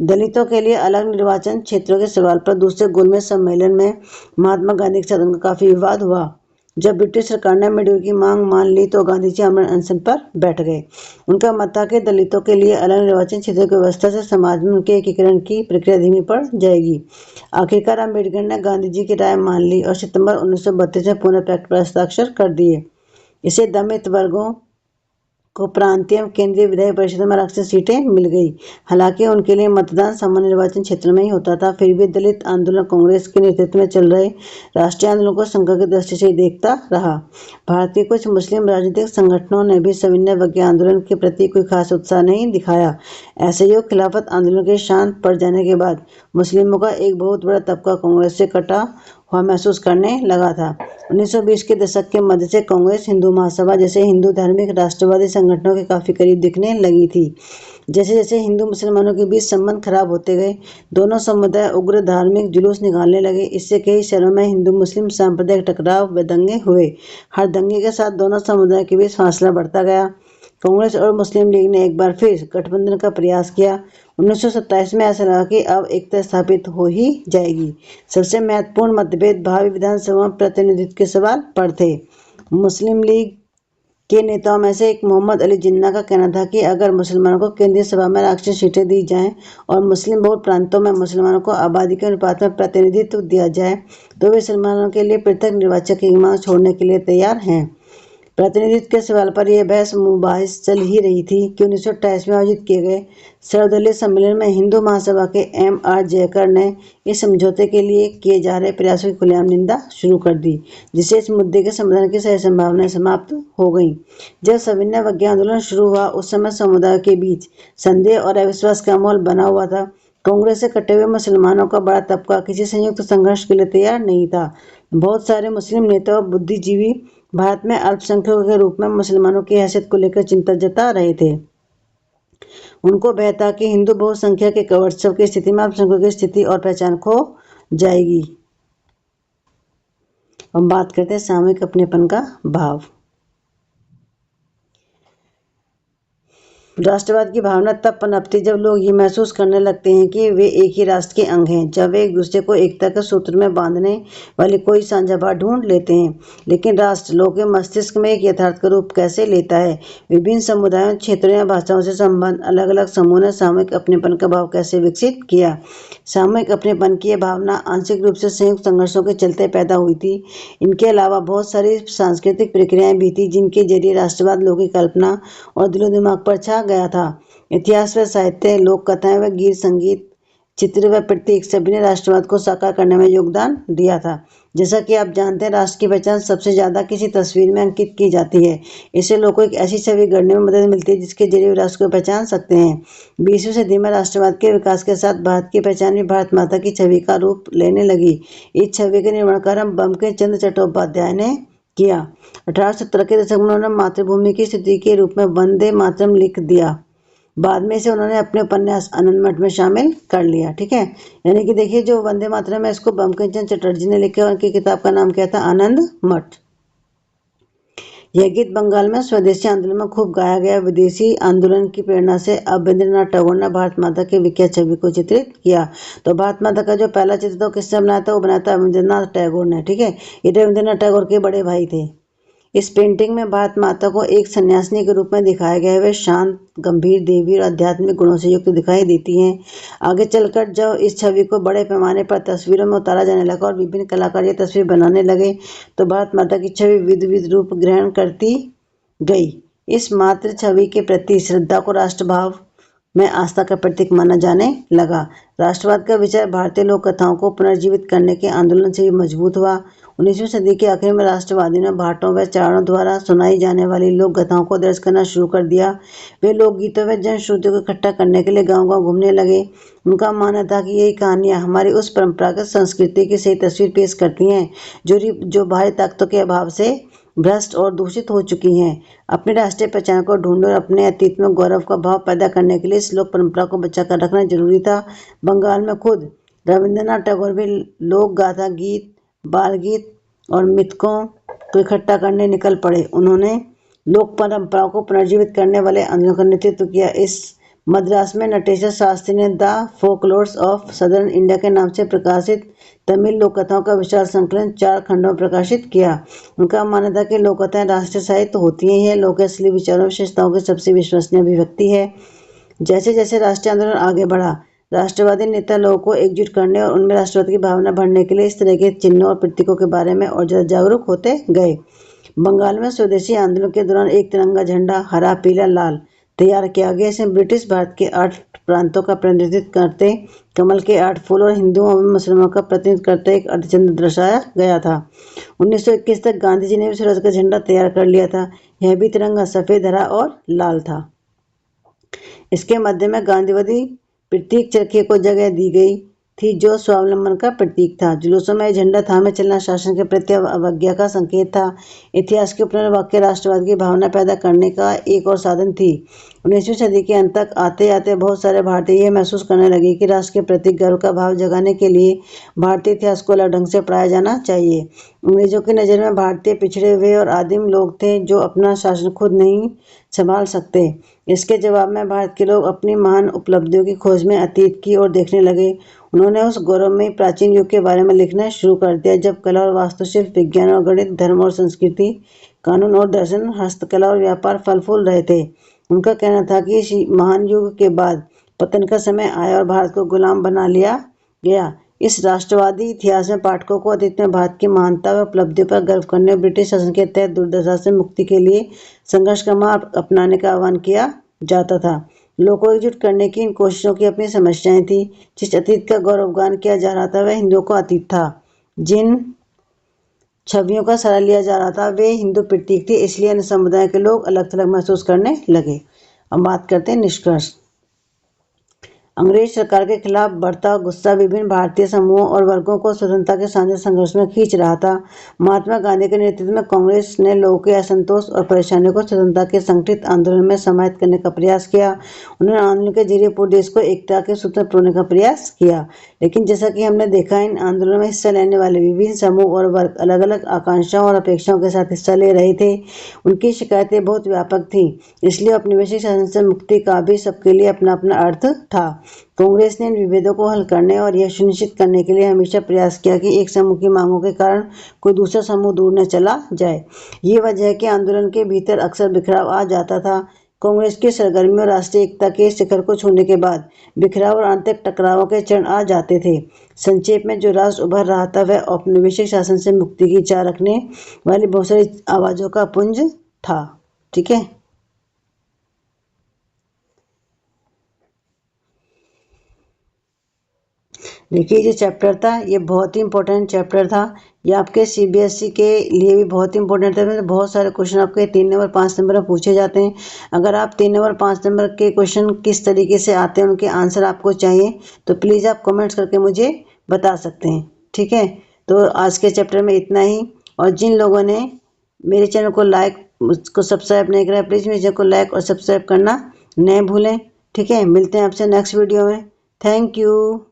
[SPEAKER 1] दलितों के लिए अलग निर्वाचन क्षेत्रों के सवाल पर दूसरे गोलमेज सम्मेलन में महात्मा गांधी के साथ उनका काफी विवाद हुआ। जब ब्रिटिश सरकार ने अम्बेडकर की मांग मान ली तो गांधी जी आमरण अनशन पर बैठ गए। उनका मत था कि दलितों के लिए अलग निर्वाचन क्षेत्रों की व्यवस्था से समाज में उनके एकीकरण की प्रक्रिया धीमी पड़ जाएगी। आखिरकार अम्बेडकर ने गांधी जी की राय मान ली और सितंबर 1932 में पुनः पैक्ट पर हस्ताक्षर कर दिए। इसे दलित वर्गों को प्रांतीय केंद्रीय विधायी परिषदों में आरक्षित सीटें मिल गई। हालांकि उनके लिए मतदान सामान्य निर्वाचन क्षेत्र में ही होता था। फिर भी दलित आंदोलन कांग्रेस के नेतृत्व में चल रहे राष्ट्रीय आंदोलन को शंका की दृष्टि से देखता रहा। भारत के कुछ मुस्लिम राजनीतिक संगठनों ने भी सविनय अवज्ञा आंदोलन के प्रति कोई खास उत्साह नहीं दिखाया। ऐसे ही खिलाफत आंदोलन के शांत पड़ जाने के बाद मुस्लिमों का एक बहुत बड़ा तबका कांग्रेस से कटा हुआ महसूस करने लगा था। 1920 के दशक के मध्य से कांग्रेस हिंदू महासभा जैसे हिंदू धार्मिक राष्ट्रवादी संगठनों के काफी करीब दिखने लगी थी। जैसे जैसे हिंदू मुसलमानों के बीच संबंध खराब होते गए, दोनों समुदाय उग्र धार्मिक जुलूस निकालने लगे। इससे कई शहरों में हिंदू मुस्लिम सांप्रदायिक टकराव व दंगे हुए। हर दंगे के साथ दोनों समुदाय के बीच फासला बढ़ता गया। कांग्रेस और मुस्लिम लीग ने एक बार फिर गठबंधन का प्रयास किया। 1927 में ऐसा लगा कि अब एकता स्थापित हो ही जाएगी। सबसे महत्वपूर्ण मतभेद भावी विधानसभा प्रतिनिधित्व के सवाल पर थे। मुस्लिम लीग के नेताओं में से एक मोहम्मद अली जिन्ना का कहना था कि अगर मुसलमानों को केंद्रीय सभा में आरक्षित सीटें दी जाएं और मुस्लिम बहुल प्रांतों में मुसलमानों को आबादी के अनुपात में प्रतिनिधित्व दिया जाए तो वे मुसलमानों के लिए पृथक निर्वाचक की मांग छोड़ने के लिए तैयार हैं। प्रतिनिधित्व के सवाल पर यह बहस मुबाहिस चल ही रही थी कि 1928 में आयोजित किए गए सर्वदलीय सम्मेलन में हिंदू महासभा के M.R. जयकर ने इस समझौते के लिए किए जा रहे प्रयासों की खुलेआम निंदा शुरू कर दी, जिससे इस मुद्दे के समाधान की सारी संभावनाएं समाप्त हो गईं। जब सविनय अवज्ञा आंदोलन शुरू हुआ उस समय समुदाय के बीच संदेह और अविश्वास का माहौल बना हुआ था। कांग्रेस से कटे हुए मुसलमानों का बड़ा तबका किसी संयुक्त संघर्ष के लिए तैयार नहीं था। बहुत सारे मुस्लिम नेता और बुद्धिजीवी भारत में अल्पसंख्यकों के रूप में मुसलमानों की हैसियत को लेकर चिंता जता रहे थे। उनको भय था कि हिंदू बहुसंख्या के कवर्चस्व की स्थिति में अल्पसंख्यकों की स्थिति और पहचान खो जाएगी। हम बात करते हैं सामूहिक अपनेपन का भाव। राष्ट्रवाद की भावना तब पनपती जब लोग ये महसूस करने लगते हैं कि वे एक ही राष्ट्र के अंग हैं, जब वे एक दूसरे को एकता के सूत्र में बांधने वाली कोई साझा बात ढूंढ लेते हैं। लेकिन राष्ट्र लोगों के मस्तिष्क में एक यथार्थ का रूप कैसे लेता है? विभिन्न समुदायों, क्षेत्रों या भाषाओं से संबंध अलग अलग समूह ने सामूहिक अपनेपन का भाव कैसे विकसित किया? सामूहिक अपनेपन की यह भावना आंशिक रूप से संयुक्त संघर्षों के चलते पैदा हुई थी। इनके अलावा बहुत सारी सांस्कृतिक प्रक्रियाएं भी थी जिनके जरिए राष्ट्रवाद लोगों की कल्पना और दिलो दिमाग पर छा गया था। इतिहास व साहित्य, लोक कथाएं व गीत संगीत, चित्र व प्रतीक सभी ने राष्ट्रवाद को साकार करने में योगदान दिया था। जैसा कि आप जानते हैं, राष्ट्र की पहचान सबसे ज्यादा किसी तस्वीर में अंकित की जाती है। इससे लोगों को एक ऐसी छवि गढ़ने में मदद मिलती है जिसके जरिए वे राष्ट्र को पहचान सकते हैं। 20वीं सदी में राष्ट्रवाद के विकास के साथ भारत की पहचान भी भारत माता की छवि का रूप लेने लगी। इस छवि के निर्माण कार्य बंकिम चंद्र चट्टोपाध्याय ने किया। 1870 के दशक में उन्होंने मातृभूमि की स्तुति के रूप में वंदे मातरम लिख दिया। बाद में इसे उन्होंने अपने उपन्यास आनंद मठ में शामिल कर लिया। ठीक है, यानी कि देखिए जो वंदे मातरम है इसको बंकिम चंद्र चटर्जी ने लिखा। उनकी किताब का नाम क्या था? आनंद मठ। यह गीत बंगाल में स्वदेशी आंदोलन में खूब गाया गया। विदेशी आंदोलन की प्रेरणा से रविंद्रनाथ टैगोर ने भारत माता की विख्यात छवि को चित्रित किया। तो भारत माता का जो पहला चित्र था किसने बनाया था? वो बनाया था रविंद्रनाथ टैगोर ने। ठीक है, ये रविंद्रनाथ टैगोर के बड़े भाई थे। इस पेंटिंग में भारत माता को एक सन्यासिनी के रूप में दिखाया गया है। वे शांत, गंभीर, देवी और आध्यात्मिक गुणों से युक्त दिखाई देती हैं। आगे चलकर जब इस छवि को बड़े पैमाने पर तस्वीरों में उतारा जाने लगा और विभिन्न कलाकार ये तस्वीर बनाने लगे तो भारत माता की छवि विविध रूप ग्रहण करती गई। इस मातृ छवि के प्रति श्रद्धा को राष्ट्रभाव में आस्था का प्रतीक माना जाने लगा। राष्ट्रवाद का विचार भारतीय लोक कथाओं को पुनर्जीवित करने के आंदोलन से भी मजबूत हुआ। 19वीं सदी के आखिर में राष्ट्रवादियों ने भाटों व चारणों द्वारा सुनाई जाने वाली लोक कथाओं को दर्ज करना शुरू कर दिया। वे लोकगीतों व जनश्रुतियों को इकट्ठा करने के लिए गांव-गांव घूमने लगे। उनका मानना था कि यही कहानियां हमारी उस परंपरागत संस्कृति की सही तस्वीर पेश करती हैं जो बाहरी ताकतों के अभाव से भ्रष्ट और दूषित हो चुकी हैं। अपनी राष्ट्रीय पहचान को ढूंढने और अपने अतीत में गौरव का भाव पैदा करने के लिए इस लोक परंपरा को बचा कर रखना जरूरी था। बंगाल में खुद रविंद्रनाथ टैगोर भी लोक गाथा, गीत, बाल गीत और मिथकों को इकट्ठा करने निकल पड़े। उन्होंने लोक परंपराओं को पुनर्जीवित करने वाले आंदोलन का नेतृत्व किया। इस मद्रास में नटेश्वर शास्त्री ने the folklores of southern India के नाम से प्रकाशित तमिल लोक कथाओं का विशाल संकलन 4 खंडों में प्रकाशित किया। उनका मानना था कि लोक कथाएं राष्ट्रीय साहित्य होती हैं। यह लोक असली विचारों विशेषताओं की सबसे विश्वसनीय अभिव्यक्ति है। जैसे जैसे राष्ट्रीय आंदोलन आगे बढ़ा, राष्ट्रवादी नेता लोगों को एकजुट करने और उनमें राष्ट्रवाद की भावना भरने के लिए इस तरह के चिन्हों और प्रतीकों के बारे में और ज्यादा जागरूक होते गए। बंगाल में स्वदेशी आंदोलन के दौरान एक तिरंगा झंडा हरा, पीला, लाल तैयार किया गया। इसमें ब्रिटिश भारत के 8 प्रांतों का प्रतिनिधित्व करते कमल के 8 फूल और हिंदुओं और मुसलमानों का प्रतिनिधित्व करते एक अर्धचंद्र दर्शाया गया था। 1921 तक गांधी जी ने भी स्वराज का झंडा तैयार कर लिया था। यह भी तिरंगा सफेद, हरा और लाल था। इसके मध्य में गांधीवादी प्रतीक चरखे को जगह दी गई थी जो स्वावलंबन का प्रतीक था। जुलूसों में झंडा थामे चलना शासन के प्रति अवज्ञा का संकेत था। इतिहास के पुनर्वाक्य राष्ट्रवाद की भावना पैदा करने का एक और साधन थी। 19वीं सदी के अंत तक आते आते बहुत सारे भारतीय यह महसूस करने लगे कि राष्ट्र के प्रति गर्व का भाव जगाने के लिए भारतीय इतिहास को अलग ढंग से पढ़ाया जाना चाहिए। अंग्रेजों की नज़र में भारतीय पिछड़े हुए और आदिम लोग थे जो अपना शासन खुद नहीं संभाल सकते। इसके जवाब में भारत के लोग अपनी महान उपलब्धियों की खोज में अतीत की ओर देखने लगे। उन्होंने उस गौरवमयी प्राचीन युग के बारे में लिखना शुरू कर दिया जब कला और वास्तुशिल्प, विज्ञान और गणित, धर्म और संस्कृति, कानून और दर्शन, हस्तकला और व्यापार फल फूल रहे थे। उनका कहना था कि इस महान युग के बाद पतन का समय आया और भारत को गुलाम बना लिया गया। इस राष्ट्रवादी इतिहास में पाठकों को अतीत में भारत की महानता व उपलब्धियों पर गर्व करने और ब्रिटिश शासन के तहत दुर्दशा से मुक्ति के लिए संघर्ष का मार्ग अपनाने का आह्वान किया जाता था। लोगों को एकजुट करने की इन कोशिशों की अपनी समस्याएं थी। जिस अतीत का गौरवगान किया जा रहा था वह हिंदुओं का अतीत था। जिन छवियों का सहारा लिया जा रहा था वे हिंदू प्रतीक थे, इसलिए अन्य समुदाय के लोग अलग थलग महसूस करने लगे। अब बात करते हैं निष्कर्ष। अंग्रेज सरकार के खिलाफ बढ़ता गुस्सा विभिन्न भारतीय समूहों और वर्गों को स्वतंत्रता के साझा संघर्ष में खींच रहा था। महात्मा गांधी के नेतृत्व में कांग्रेस ने लोगों के असंतोष और परेशानियों को स्वतंत्रता के संगठित आंदोलन में समाहित करने का प्रयास किया। उन्होंने आंदोलन के जरिए पूरे देश को एकता के सूत्र में पिरोने का प्रयास किया। लेकिन जैसा कि हमने देखा, इन आंदोलनों में हिस्सा लेने वाले विभिन्न समूह और वर्ग अलग अलग आकांक्षाओं और अपेक्षाओं के साथ हिस्सा ले रहे थे। उनकी शिकायतें बहुत व्यापक थीं, इसलिए औपनिवेशिक शासन से मुक्ति का भी सबके लिए अपना अपना अर्थ था। कांग्रेस ने इन विभेदों को हल करने और यह सुनिश्चित करने के लिए हमेशा प्रयास किया कि एक समूह की मांगों के कारण कोई दूसरा समूह दूर न चला जाए। ये वजह है कि आंदोलन के भीतर अक्सर बिखराव आ जाता था। कांग्रेस की सरगर्मी और राष्ट्रीय एकता के शिखर को छूने के बाद बिखराव और आंतरिक टकरावों के चरण आ जाते थे। संक्षेप में, जो राष्ट्र उभर रहा था वह औपनिवेशिक शासन से मुक्ति की चाह रखने वाली बहुत सारी आवाज़ों का पुंज था। ठीक है। देखिए, जो चैप्टर था ये बहुत ही इंपॉर्टेंट चैप्टर था। ये आपके सीबीएसई के लिए भी बहुत ही इंपॉर्टेंट था। बहुत सारे क्वेश्चन आपके 3 नंबर 5 नंबर में पूछे जाते हैं। अगर आप 3 नंबर 5 नंबर के क्वेश्चन किस तरीके से आते हैं, उनके आंसर आपको चाहिए तो प्लीज़ आप कमेंट्स करके मुझे बता सकते हैं। ठीक है, तो आज के चैप्टर में इतना ही। और जिन लोगों ने मेरे चैनल को उसको सब्सक्राइब नहीं करा, प्लीज़ मेरे चैनल को लाइक और सब्सक्राइब करना न भूलें। ठीक है, मिलते हैं आपसे नेक्स्ट वीडियो में। Thank you.